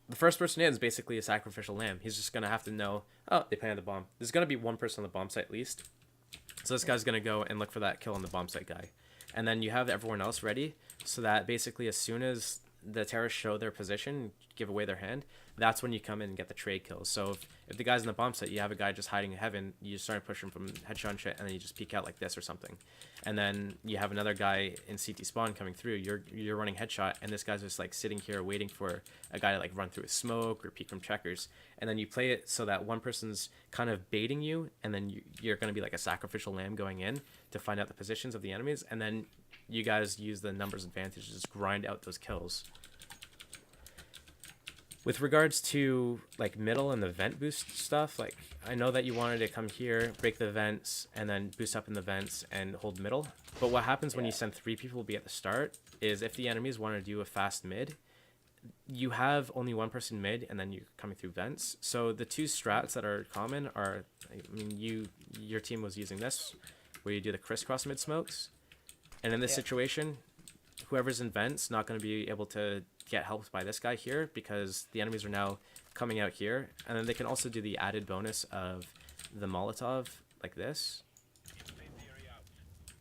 The first person in is basically a sacrificial lamb. He's just going to have to know, oh, they planted the bomb. There's going to be one person on the bomb site at least. So this guy's going to go and look for that kill on the bomb site guy. And then you have everyone else ready so that basically as soon as the terrorists show their position, give away their hand, that's when you come in and get the trade kills. So if the guy's in the bomb site, you have a guy just hiding in heaven, you start pushing from headshot and shit, and then you just peek out like this or something. And then you have another guy in CT spawn coming through, you're running headshot, and this guy's just like sitting here waiting for a guy to like run through his smoke or peek from checkers. And then you play it so that one person's kind of baiting you, and then you're going to be like a sacrificial lamb going in to find out the positions of the enemies, and then you guys use the numbers advantage to just grind out those kills. With regards to like middle and the vent boost stuff, like I know that you wanted to come here, break the vents, and then boost up in the vents and hold middle. But what happens when you send 3 people to be at the start is if the enemies want to do a fast mid, you have only 1 person mid, and then you're coming through vents. So the 2 strats that are common are, I mean, your team was using this, where you do the crisscross mid smokes, and in this situation, whoever's in vents not going to be able to get helped by this guy here because the enemies are now coming out here. And then they can also do the added bonus of the Molotov like this.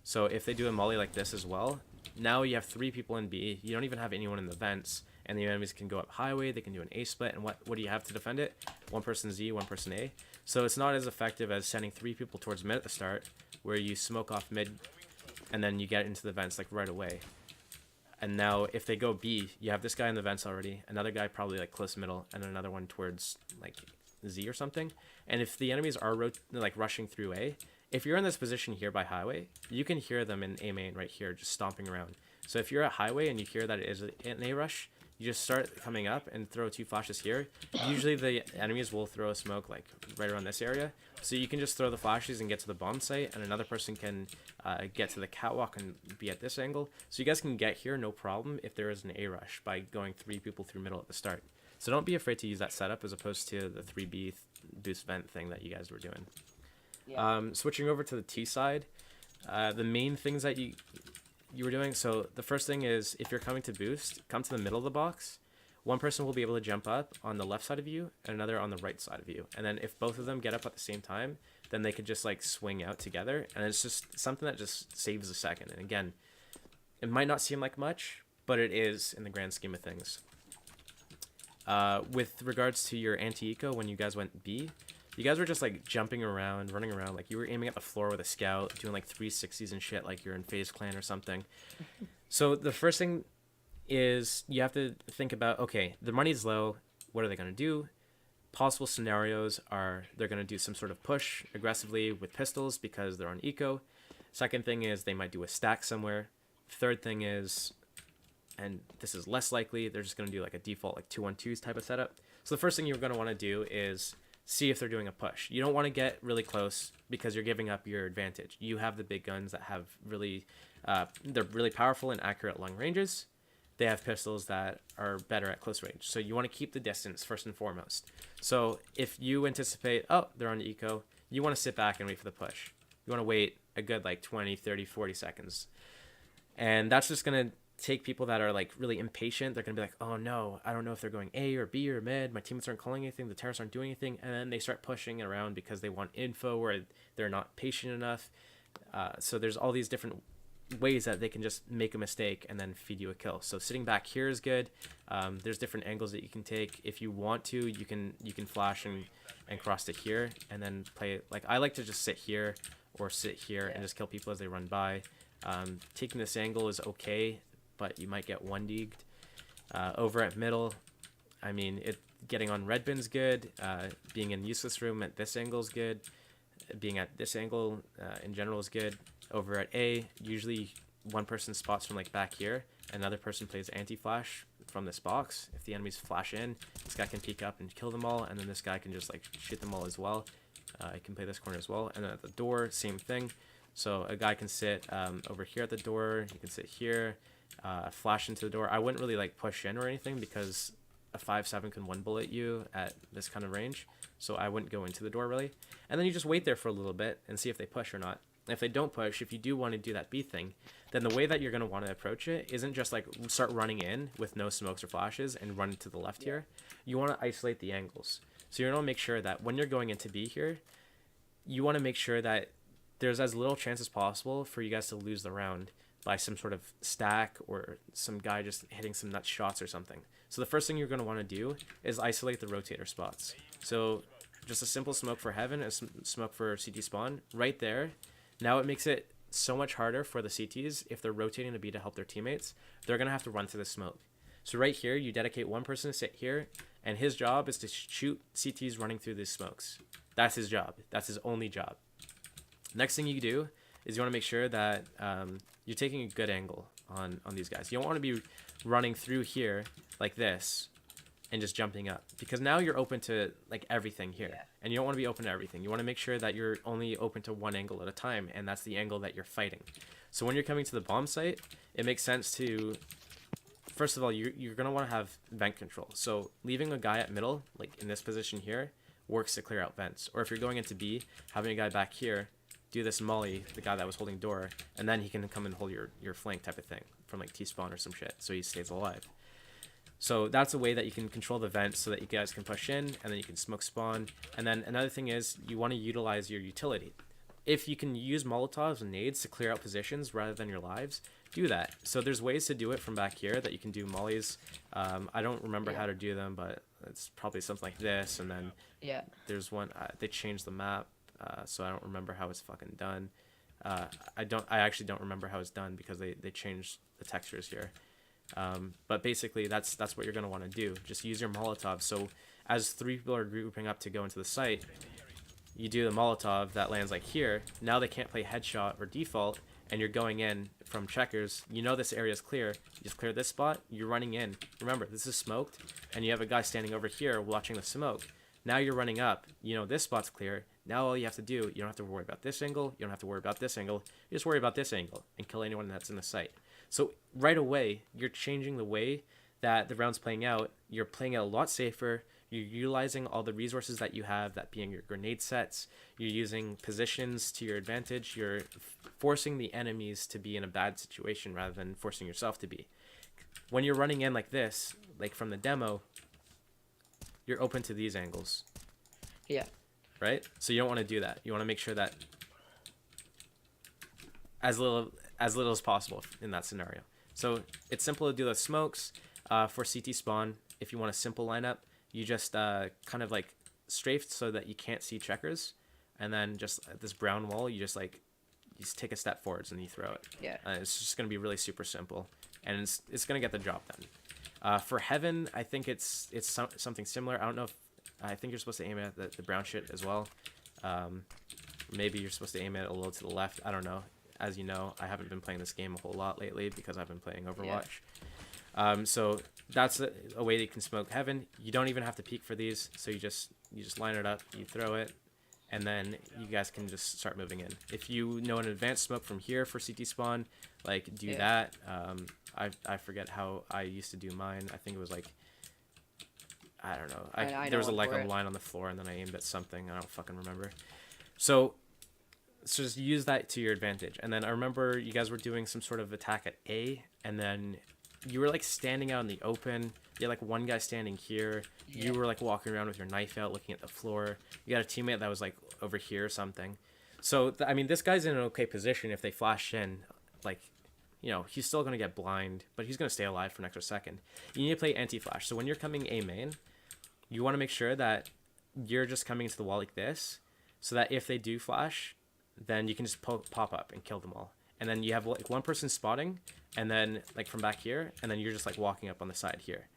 So if they do a molly like this as well, now you have 3 people in B. You don't even have anyone in the vents, and the enemies can go up highway. They can do an A split, and what do you have to defend it? 1 person Z, 1 person A. So it's not as effective as sending 3 people towards mid at the start, where you smoke off mid, and then you get into the vents like right away. And now if they go B, you have this guy in the vents already, another guy probably like close middle, and another one towards like Z or something. And if the enemies are like rushing through A, if you're in this position here by highway, you can hear them in A main right here just stomping around. So if you're at highway and you hear that it is an A rush, you just start coming up and throw 2 flashes here. Usually the enemies will throw a smoke like right around this area. So you can just throw the flashes and get to the bomb site, and another person can get to the catwalk and be at this angle. So you guys can get here no problem if there is an A rush by going 3 people through middle at the start. So don't be afraid to use that setup as opposed to the 3B boost vent thing that you guys were doing. Yeah. Switching over to the T side, the main things that you were doing. So the first thing is if you're coming to boost, come to the middle of the box. 1 person will be able to jump up on the left side of you and another on the right side of you. And then if both of them get up at the same time, then they could just like swing out together. And it's just something that just saves a second. And again, it might not seem like much, but it is in the grand scheme of things. With regards to your anti-eco, when you guys went B, you guys were just like jumping around, running around, like you were aiming at the floor with a scout, doing like 360s and shit like you're in FaZe Clan or something. So the first thing is you have to think about, okay, the money's low, what are they going to do? Possible scenarios are they're going to do some sort of push aggressively with pistols because they're on eco. Second thing is they might do a stack somewhere. Third thing is, and this is less likely, they're just going to do like a default like 2-1-2s type of setup. So the first thing you're going to want to do is see if they're doing a push. You don't want to get really close because you're giving up your advantage. You have the big guns that have really, they're really powerful and accurate long ranges. They have pistols that are better at close range. So you want to keep the distance first and foremost. So if you anticipate, oh, they're on eco, you want to sit back and wait for the push. You want to wait a good like 20, 30, 40 seconds. And that's just going to take people that are like really impatient. They're going to be like, oh no, I don't know if they're going A or B or mid. My teammates aren't calling anything. The terrorists aren't doing anything. And then they start pushing around because they want info or they're not patient enough. So there's all these different ways that they can just make a mistake and then feed you a kill. So sitting back here is good. There's different angles that you can take. If you want to, you can flash and cross to here and then play. Like, I like to just sit here or sit here and just kill people as they run by. Taking this angle is okay, but you might get 1D'd. Over at middle, I mean, getting on red bin's good. Being in useless room at this angle is good. Being at this angle in general is good. Over at A, usually one person spots from like back here, another person plays anti-flash from this box. If the enemies flash in, this guy can peek up and kill them all, and then this guy can just like shoot them all as well. I can play this corner as well. And then at the door, same thing. So a guy can sit over here at the door. You can sit here, flash into the door. I wouldn't really like push in or anything because a 5-7 can one bullet you at this kind of range. So I wouldn't go into the door really. And then you just wait there for a little bit and see if they push or not. If they don't push, if you do want to do that B thing, then the way that you're going to want to approach it isn't just like start running in with no smokes or flashes and run to the left here. You want to isolate the angles. So you want to make sure that when you're going into B here, you want to make sure that there's as little chance as possible for you guys to lose the round by some sort of stack or some guy just hitting some nut shots or something. So the first thing you're going to want to do is isolate the rotator spots. So just a simple smoke for heaven, a smoke for CT spawn right there. Now it makes it so much harder for the CTs if they're rotating to B to help their teammates. They're going to have to run to the smoke. So right here, you dedicate one person to sit here, and his job is to shoot CTs running through these smokes. That's his job. That's his only job. Next thing you do is you want to make sure that you're taking a good angle on these guys. You don't want to be running through here like this and just jumping up, because now you're open to like everything here, and you don't want to be open to everything. You want to make sure that you're only open to one angle at a time, and that's the angle that you're fighting. So when you're coming to the bomb site, it makes sense to, first of all, you're going to want to have vent control. So leaving a guy at middle, like in this position here, works to clear out vents. Or if you're going into B, having a guy back here do this molly, the guy that was holding door, and then he can come and hold your flank type of thing from like T-spawn or some shit, so he stays alive. So that's a way that you can control the vents so that you guys can push in, and then you can smoke spawn. And then another thing is you want to utilize your utility. If you can use Molotovs and nades to clear out positions rather than your lives, do that. So there's ways to do it from back here that you can do mollies. I don't remember how to do them, but it's probably something like this. And then there's one, they changed the map, so I don't remember how it's fucking done. I actually don't remember how it's done because they changed the textures here. But basically that's what you're going to want to do. Just use your Molotov. So as 3 people are grouping up to go into the site, you do the Molotov that lands like here. Now they can't play headshot or default, and you're going in from checkers. You know this area is clear. You just clear this spot. You're running in. Remember, this is smoked, and you have a guy standing over here watching the smoke. Now you're running up. You know this spot's clear. Now all you have to do, you don't have to worry about this angle. You don't have to worry about this angle. You just worry about this angle and kill anyone that's in the site. So right away, you're changing the way that the round's playing out. You're playing it a lot safer. You're utilizing all the resources that you have, that being your grenade sets. You're using positions to your advantage. You're forcing the enemies to be in a bad situation rather than forcing yourself to be. When you're running in like this, like from the demo, you're open to these angles. Yeah. Right? So you don't want to do that. You want to make sure that as little as possible in that scenario. So it's simple to do the smokes. For CT spawn, if you want a simple lineup, you just kind of like strafe so that you can't see checkers, and then just this brown wall, you just take a step forwards and you throw it. Yeah. It's just going to be really super simple, and it's going to get the job done. For heaven, I think it's something similar. I don't know if, I think you're supposed to aim at the brown shit as well. Maybe you're supposed to aim it a little to the left. I don't know. As you know, I haven't been playing this game a whole lot lately because I've been playing Overwatch. Yeah. So that's a way that you can smoke heaven. You don't even have to peek for these. So you just line it up, you throw it, and then you guys can just start moving in. If you know an advanced smoke from here for CT spawn, like do that. I forget how I used to do mine. I think it was like, I don't know. There was a line on the floor, and then I aimed at something. I don't fucking remember. So just use that to your advantage. And then I remember you guys were doing some sort of attack at A, and then you were like standing out in the open. You had like one guy standing here. Yeah. You were like walking around with your knife out, looking at the floor. You got a teammate that was like over here or something. So I mean, this guy's in an okay position if they flash in. Like, you know, he's still going to get blind, but he's going to stay alive for an extra second. You need to play anti-flash. So when you're coming A main, you want to make sure that you're just coming into the wall like this, so that if they do flash, then you can just pop up and kill them all. And then you have like one person spotting, and then like from back here, and then you're just like walking up on the side here.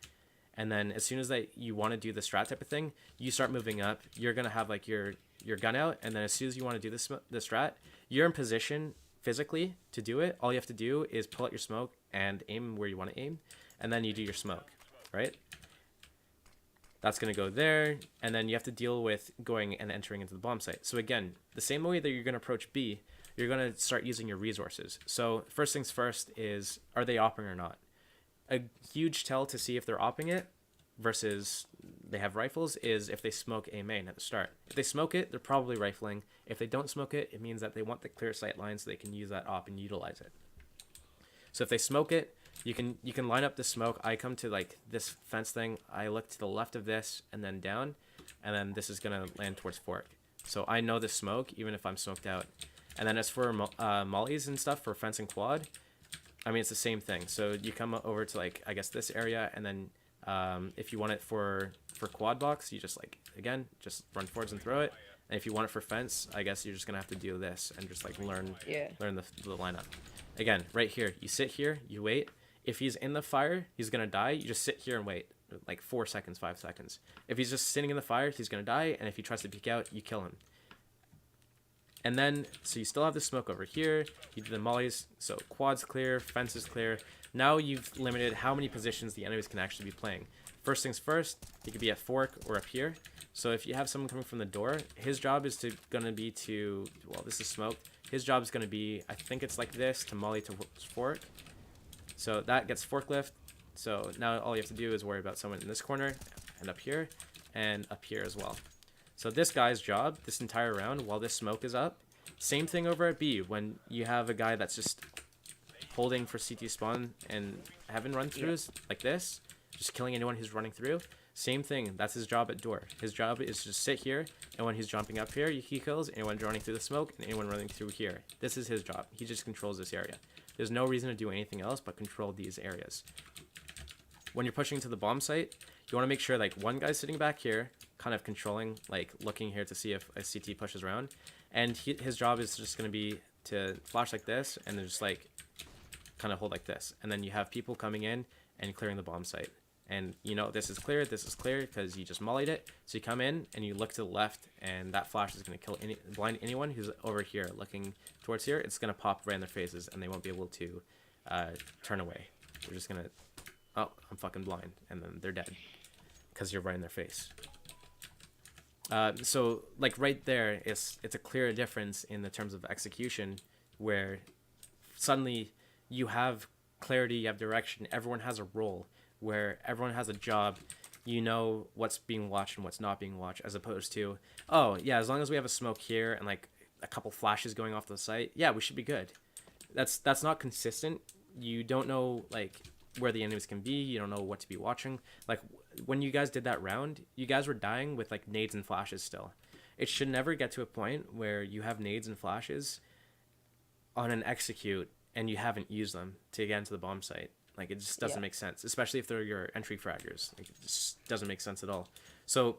And then as soon as you want to do the strat type of thing, you start moving up. You're going to have like your gun out, and then as soon as you want to do the strat, you're in position physically to do it. All you have to do is pull out your smoke and aim where you want to aim, and then you do your smoke, right? That's going to go there, and then you have to deal with going and entering into the bomb site. So again, the same way that you're going to approach B, you're going to start using your resources. So first things first is, are they opping or not? A huge tell to see if they're opping it versus they have rifles is if they smoke A main at the start. If they smoke it, they're probably rifling. If they don't smoke it, it means that they want the clear sight line so they can use that op and utilize it. So if they smoke it, you can line up the smoke. I come to like this fence thing. I look to the left of this and then down, and then this is gonna land towards fork. So I know the smoke even if I'm smoked out. And then as for mollies and stuff for fence and quad, I mean it's the same thing. So you come over to like I guess this area, and then if you want it for quad box, you just like again just run forwards and throw it. And if you want it for fence, I guess you're just gonna have to do this and just like learn the lineup. Again, right here, you sit here, you wait. If he's in the fire, he's gonna die. You just sit here and wait, like 4 seconds, 5 seconds. If he's just sitting in the fire, he's gonna die. And if he tries to peek out, you kill him. And then, so you still have the smoke over here. You do the mollies, so quad's clear, fence is clear. Now you've limited how many positions the enemies can actually be playing. First things first, he could be at fork or up here. So if you have someone coming from the door, his job is gonna be to, well, this is smoke. His job is gonna be, I think it's like this, to molly to fork. So that gets forklift. So now all you have to do is worry about someone in this corner and up here as well. So this guy's job this entire round while this smoke is up, same thing over at B when you have a guy that's just holding for CT spawn and having run throughs like this, just killing anyone who's running through. Same thing, that's his job at door. His job is to just sit here, and when he's jumping up here, he kills anyone running through the smoke and anyone running through here. This is his job. He just controls this area. There's no reason to do anything else but control these areas. When you're pushing to the bomb site, you want to make sure like one guy's sitting back here, kind of controlling, like looking here to see if a CT pushes around, and his job is just going to be to flash like this and then just like kind of hold like this, and then you have people coming in and clearing the bomb site. And you know this is clear because you just mollied it. So you come in and you look to the left, and that flash is going to blind anyone who's over here looking towards here. It's going to pop right in their faces, and they won't be able to turn away. They're just going to, oh, I'm fucking blind, and then they're dead because you're right in their face. So like right there, it's a clear difference in the terms of execution, where suddenly you have clarity, you have direction, everyone has a role, where everyone has a job. You know what's being watched and what's not being watched, as opposed to, oh yeah, as long as we have a smoke here and like a couple flashes going off the site, yeah, we should be good. That's not consistent. You don't know like where the enemies can be. You don't know what to be watching. Like when you guys did that round, you guys were dying with like nades and flashes still. It should never get to a point where you have nades and flashes on an execute and you haven't used them to get into the bomb site. Like it just doesn't make sense, especially if they're your entry fraggers. Like it just doesn't make sense at all. So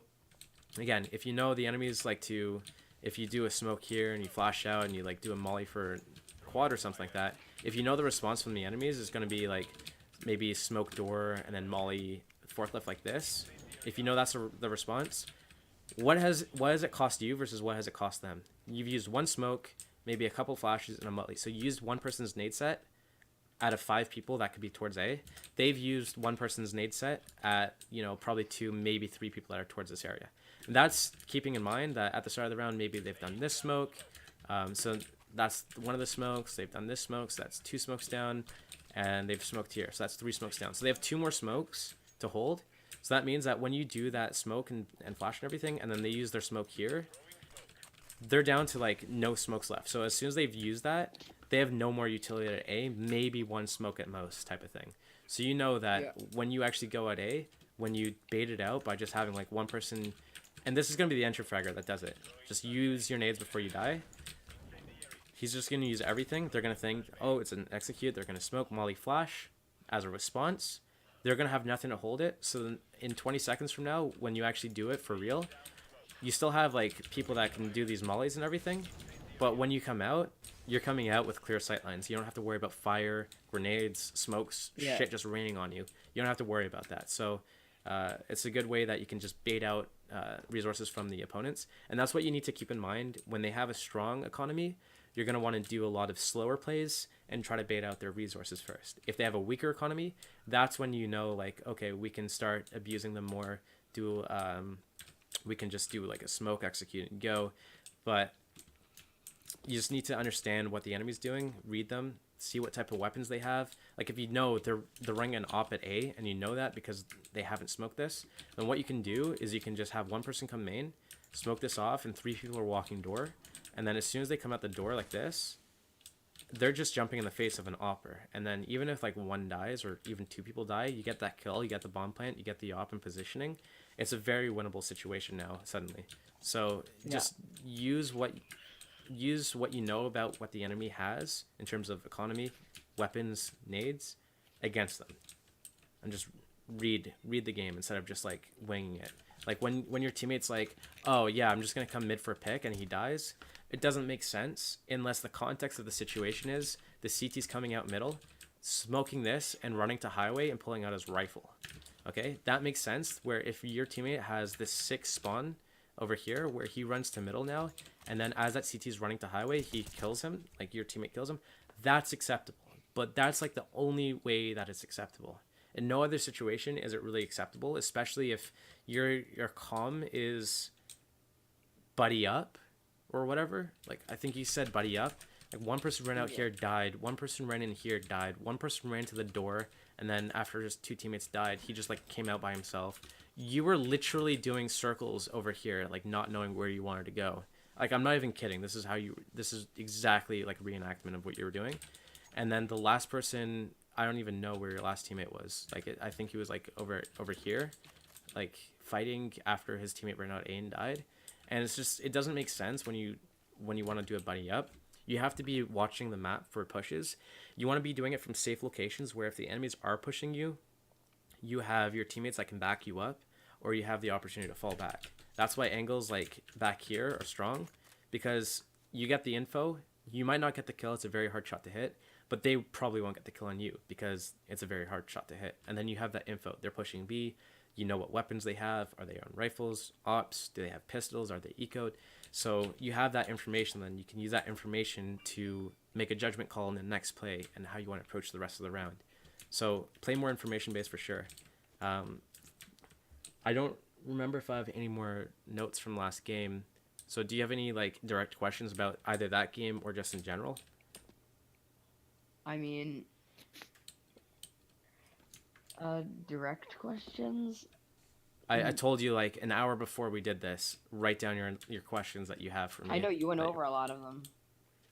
again, if you know the enemies like to, if you do a smoke here and you flash out and you like do a molly for quad or something like that, if you know the response from the enemies is going to be like maybe smoke door and then molly forklift like this, if you know that's the response, what has it cost you versus what has it cost them? You've used one smoke, maybe a couple flashes and a molly. So you used one person's nade set out of 5 people that could be towards A. They've used one person's nade set at, you know, probably 2, maybe 3 people that are towards this area. And that's keeping in mind that at the start of the round, maybe they've done this smoke. So that's one of the smokes. They've done this smoke, so that's 2 smokes down. And they've smoked here, so that's 3 smokes down. So they have 2 more smokes to hold. So that means that when you do that smoke and flash and everything, and then they use their smoke here, they're down to like no smokes left. So as soon as they've used that, they have no more utility at A, maybe 1 smoke at most type of thing. So you know that when you actually go at A, when you bait it out by just having like one person, and this is going to be the entry fragger that does it. Just use your nades before you die. He's just going to use everything. They're going to think, oh, it's an execute. They're going to smoke molly flash as a response. They're going to have nothing to hold it. So then in 20 seconds from now, when you actually do it for real, you still have like people that can do these mollies and everything. But when you come out, you're coming out with clear sight lines. You don't have to worry about fire, grenades, smokes, shit just raining on you. You don't have to worry about that. So it's a good way that you can just bait out resources from the opponents. And that's what you need to keep in mind when they have a strong economy. You're going to want to do a lot of slower plays and try to bait out their resources first. If they have a weaker economy, that's when you know, like, okay, we can start abusing them more. We can just do like a smoke execute and go. But you just need to understand what the enemy's doing, read them, see what type of weapons they have. Like if you know they're running an op at A and you know that because they haven't smoked this, then what you can do is you can just have one person come main, smoke this off, and 3 people are walking door. And then as soon as they come out the door like this, they're just jumping in the face of an opper. And then even if like 1 dies or even 2 people die, you get that kill, you get the bomb plant, you get the op and positioning. It's a very winnable situation now suddenly. So just use what you know about what the enemy has in terms of economy, weapons, nades against them. And just read the game instead of just like winging it. Like when your teammate's like, oh yeah, I'm just gonna come mid for a pick and he dies, it doesn't make sense unless the context of the situation is the CT's coming out middle, smoking this and running to highway and pulling out his rifle. Okay, that makes sense. Where if your teammate has this 6 spawn over here where he runs to middle now, and then as that CT is running to highway, he kills him, like your teammate kills him, that's acceptable. But that's like the only way that it's acceptable. In no other situation is it really acceptable, especially if your comm is buddy up or whatever. Like I think you said buddy up. Like one person ran out here, died. One person ran in here, died. One person ran to the door, and then after just 2 teammates died, he just like came out by himself. You were literally doing circles over here, like not knowing where you wanted to go. Like I'm not even kidding. This is exactly like reenactment of what you were doing. And then the last person, I don't even know where your last teammate was. Like I think he was like over here, like fighting after his teammate ran out A and died. And it's just, it doesn't make sense when you want to do a buddy up. You have to be watching the map for pushes. You want to be doing it from safe locations where if the enemies are pushing you, you have your teammates that can back you up, or you have the opportunity to fall back. That's why angles like back here are strong, because you get the info. You might not get the kill. It's a very hard shot to hit, but they probably won't get the kill on you because it's a very hard shot to hit. And then you have that info. They're pushing B. You know what weapons they have. Are they on rifles, ops? Do they have pistols? Are they ecoed? So you have that information. Then you can use that information to make a judgment call in the next play and how you want to approach the rest of the round. So play more information based for sure. I don't remember if I have any more notes from last game. So do you have any like direct questions about either that game or just in general? I mean, direct questions? I told you like an hour before we did this, write down your questions that you have for me. I know you went over a lot of them.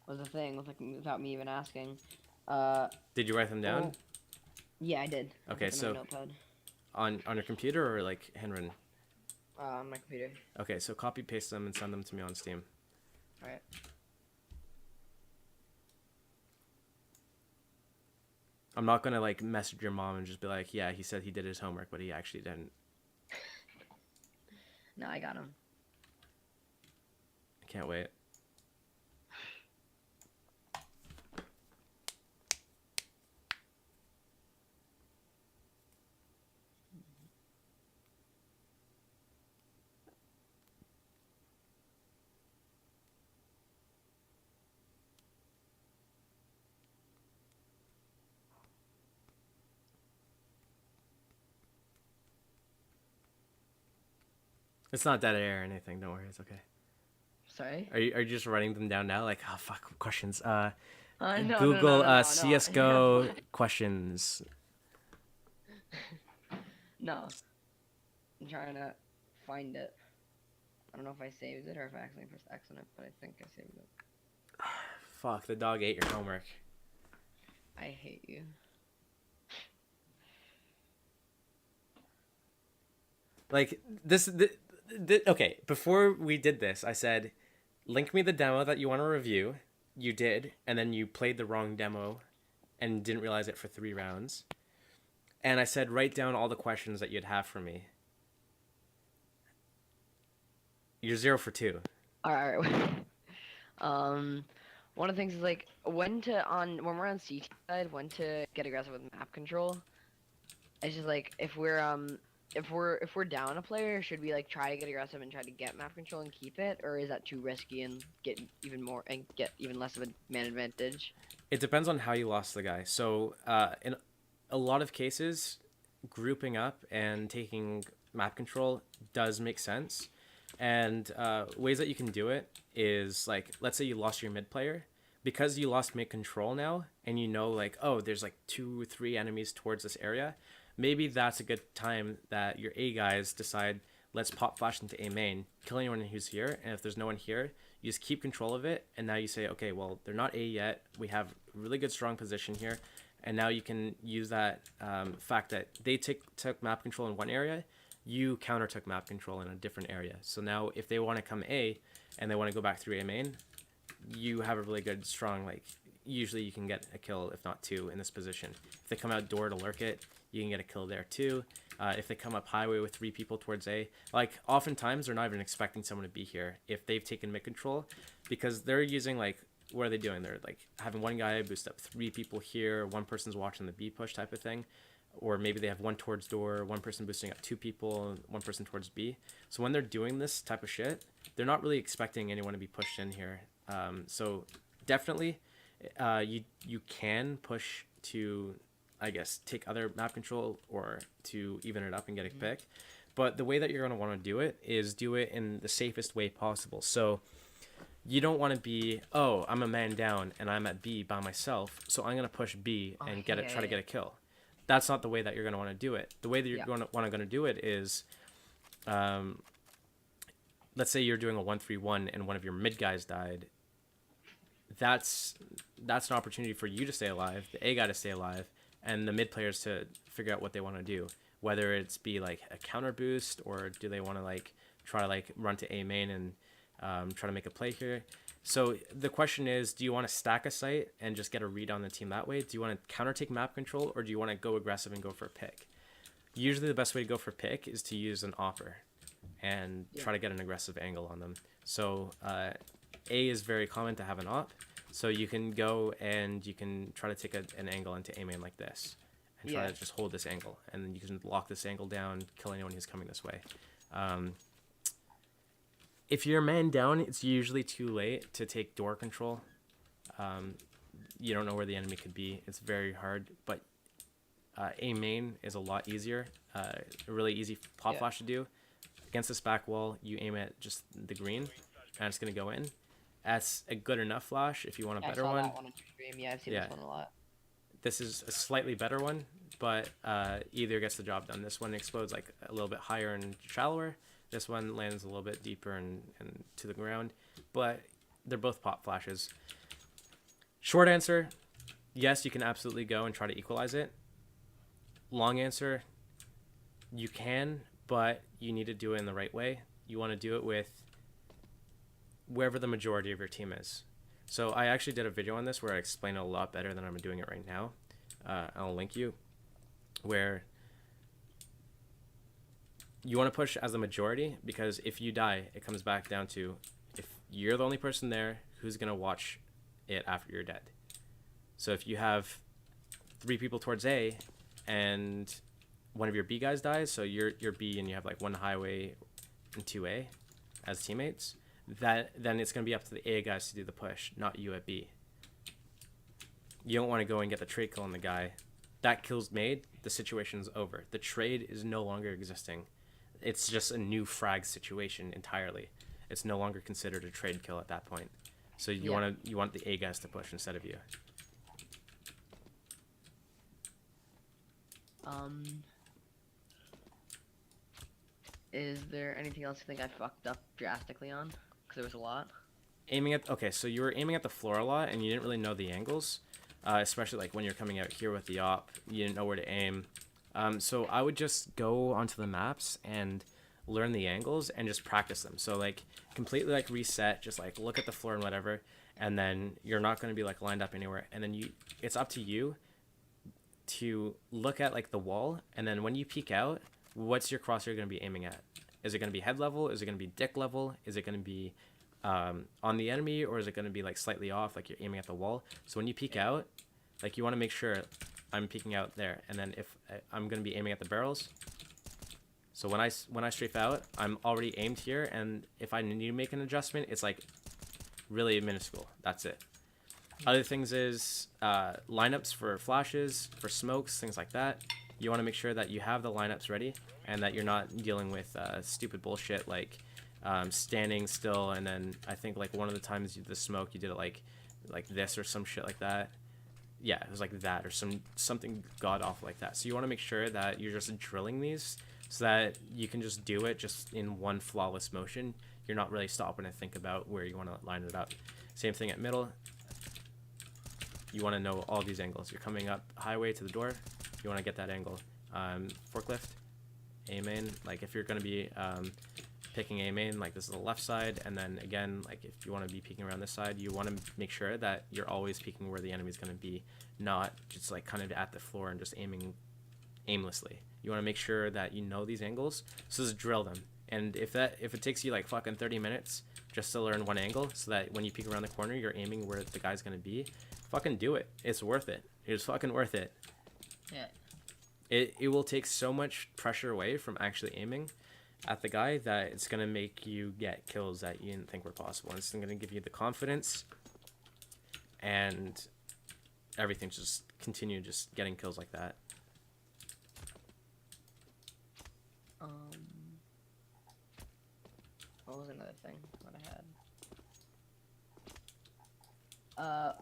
Was the thing with like without me even asking. Did you write them down? Well, yeah, I did. Okay, so on your computer or like handwritten? On my computer. Okay, so copy paste them and send them to me on Steam. All right. I'm not gonna like message your mom and just be like, yeah, he said he did his homework, but he actually didn't. No, I got him. I can't wait. It's not dead air or anything. Don't worry, it's okay. Sorry? Are you just writing them down now? Like, oh fuck, questions. No, Google no, CS:GO questions. No. I'm trying to find it. I don't know if I saved it or if I accidentally pressed X on it, but I think I saved it. Fuck, the dog ate your homework. I hate you. Like this okay, before we did this, I said, link me the demo that you want to review, you did, and then you played the wrong demo and didn't realize it for 3 rounds. And I said, write down all the questions that you'd have for me. You're 0 for 2. All right. One of the things is like when we're on CT side, when to get aggressive with map control. It's just like if we're down a player, should we like try to get aggressive and try to get map control and keep it, or is that too risky and get even less of a man advantage? It depends on how you lost the guy. So in a lot of cases, grouping up and taking map control does make sense. And ways that you can do it is like, let's say you lost your mid player. Because you lost mid control now, and you know like, oh, there's like 2 or 3 enemies towards this area, maybe that's a good time that your A guys decide, let's pop flash into A main, kill anyone who's here, and if there's no one here, you just keep control of it, and now you say, okay, well, they're not A yet, we have really good strong position here, and now you can use that fact that they took map control in one area, you counter took map control in a different area. So now if they want to come A and they want to go back through A main, you have a really good strong, like, usually you can get a kill if not 2 in this position. If they come out door to lurk it, you can get a kill there too. If they come up highway with 3 people towards A, like oftentimes they're not even expecting someone to be here if they've taken mid control, because they're using like, what are they doing? They're like having one guy boost up 3 people here, one person's watching the B push type of thing. Or maybe they have one towards door, one person boosting up 2 people, one person towards B. So when they're doing this type of shit, they're not really expecting anyone to be pushed in here. So definitely, you can push to, I guess, take other map control or to even it up and get a pick. But the way that you're going to want to do it is do it in the safest way possible. So you don't want to be, oh, I'm a man down and I'm at B by myself, so I'm going to push B and try to get a kill. That's not the way that you're going to want to do it. The way that you're going to do it is, let's say you're doing a 1-3-1 and one of your mid guys died. That's an opportunity for you to stay alive, the A guy to stay alive, and the mid players to figure out what they want to do. Whether it's be like a counter boost, or do they want to like try to like run to A main and try to make a play here. So the question is, do you want to stack a site and just get a read on the team that way? Do you want to counter take map control, or do you want to go aggressive and go for a pick? Usually the best way to go for pick is to use an opper and try to get an aggressive angle on them. So A is very common to have an op. So you can go and you can try to take an angle into A main like this and try to just hold this angle. And then you can lock this angle down, kill anyone who's coming this way. If you're man down, it's usually too late to take door control. You don't know where the enemy could be. It's very hard, but A main is a lot easier. A really easy pop flash to do. Against this back wall, you aim at just the green, and it's going to go in. That's a good enough flash if you want a better one. That one on your stream. Yeah, I've seen this one a lot. This is a slightly better one, but either gets the job done. This one explodes like a little bit higher and shallower. This one lands a little bit deeper and to the ground, but they're both pop flashes. Short answer, yes, you can absolutely go and try to equalize it. Long answer, you can, but you need to do it in the right way. You want to do it with wherever the majority of your team is. So I actually did a video on this where I explain it a lot better than I'm doing it right now. I'll link you, where you want to push as the majority, because if you die, it comes back down to if you're the only person there, who's going to watch it after you're dead. So if you have 3 people towards A and one of your B guys dies, so you're B and you have like 1 highway and 2 A as teammates, then it's going to be up to the A guys to do the push, not you at B. You don't want to go and get the trade kill on the guy. That kill's made, the situation's over. The trade is no longer existing. It's just a new frag situation entirely. It's no longer considered a trade kill at that point. So you want the A guys to push instead of you. Is there anything else you think I fucked up drastically on? Because there was a lot. Okay, so you were aiming at the floor a lot and you didn't really know the angles, especially like when you're coming out here with the op, you didn't know where to aim. So I would just go onto the maps and learn the angles and just practice them. So like completely like reset, just like look at the floor and whatever, and then you're not going to be like lined up anywhere, and then it's up to you to look at like the wall, and then when you peek out, what's your crosshair going to be aiming at? Is it going to be head level? Is it going to be dick level? Is it going to be on the enemy, or is it going to be like slightly off, like you're aiming at the wall? So when you peek out, like you want to make sure I'm peeking out there, and then if I'm going to be aiming at the barrels, so when I strafe out, I'm already aimed here, and if I need to make an adjustment, it's like really minuscule. That's it. Other things is lineups for flashes, for smokes, things like that. You want to make sure that you have the lineups ready, and that you're not dealing with stupid bullshit like standing still, and then I think like one of the times the smoke you did it like this or some shit like that. Yeah, it was like that or something god awful like that. So you want to make sure that you're just drilling these so that you can just do it just in one flawless motion. You're not really stopping to think about where you want to line it up. Same thing at middle. You want to know all these angles. You're coming up highway to the door, you want to get that angle. Forklift, A main, like if you're going to be picking A main, like this is the left side, and then again, like if you want to be peeking around this side, you want to make sure that you're always peeking where the enemy is going to be, not just like kind of at the floor and just aiming aimlessly. You want to make sure that you know these angles, so just drill them. And if it takes you like fucking 30 minutes just to learn one angle, so that when you peek around the corner, you're aiming where the guy's going to be, fucking do it. It's worth it. It's fucking worth it. Yeah. It will take so much pressure away from actually aiming at the guy that it's going to make you get kills that you didn't think were possible. And it's going to give you the confidence and everything, just continue just getting kills like that. What was another thing that I had?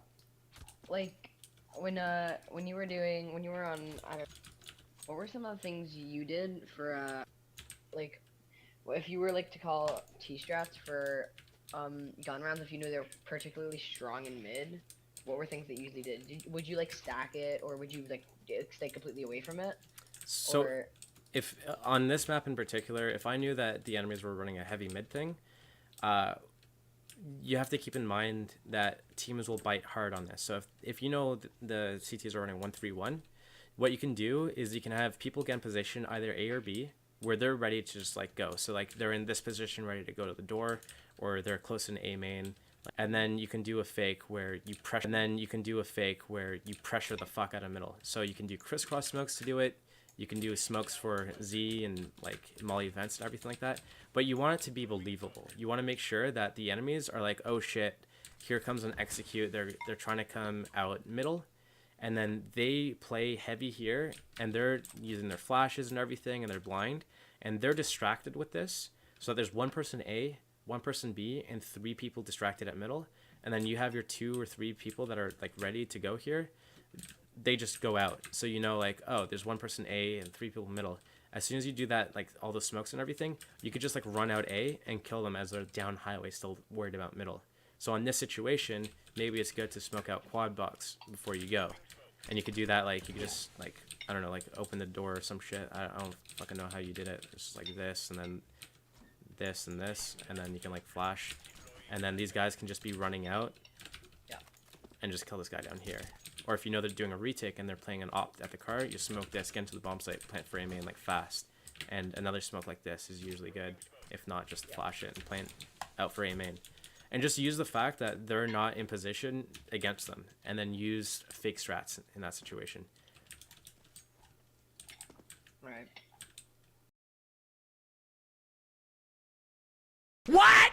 Like when you were on, I don't, what were some of the things you did for like if you were like to call T-strats for gun rounds, if you knew they were particularly strong in mid, what were things that you usually did? Would you like stack it, or would you like stay completely away from it? So or... if on this map in particular, if I knew that the enemies were running a heavy mid thing, you have to keep in mind that teams will bite hard on this. So if you know the CTs are running 1-3-1, what you can do is you can have people get in position either A or B where they're ready to just like go. So like they're in this position ready to go to the door, or they're close in A main, and then you can do a fake where you pressure. And then you can do a fake where you pressure the fuck out of middle. So you can do crisscross smokes to do it. You can do smokes for Z and like molly events and everything like that. But you want it to be believable. You want to make sure that the enemies are like, oh shit, here comes an execute. They're trying to come out middle, and then they play heavy here, and they're using their flashes and everything, and they're blind, and they're distracted with this. So there's one person A, one person B, and 3 people distracted at middle, and then you have your 2 or 3 people that are like ready to go here. They just go out. So you know, like, oh, there's one person A and 3 people middle. As soon as you do that, like all the smokes and everything, you could just like run out A and kill them as they're down highway, still worried about middle. So in this situation, maybe it's good to smoke out quad box before you go. And you could do that, like, you could just, like, I don't know, like, open the door or some shit. I don't fucking know how you did it. It's just like this, and then this, and this, and then you can, like, flash. And then these guys can just be running out. Yeah. And just kill this guy down here. Or if you know they're doing a retake and they're playing an opt at the car, you smoke this, get into the bomb site, plant for A main, like, fast. And another smoke like this is usually good. If not, just flash it and plant out for A main. And just use the fact that they're not in position against them, and then use fake strats in that situation. Right. What?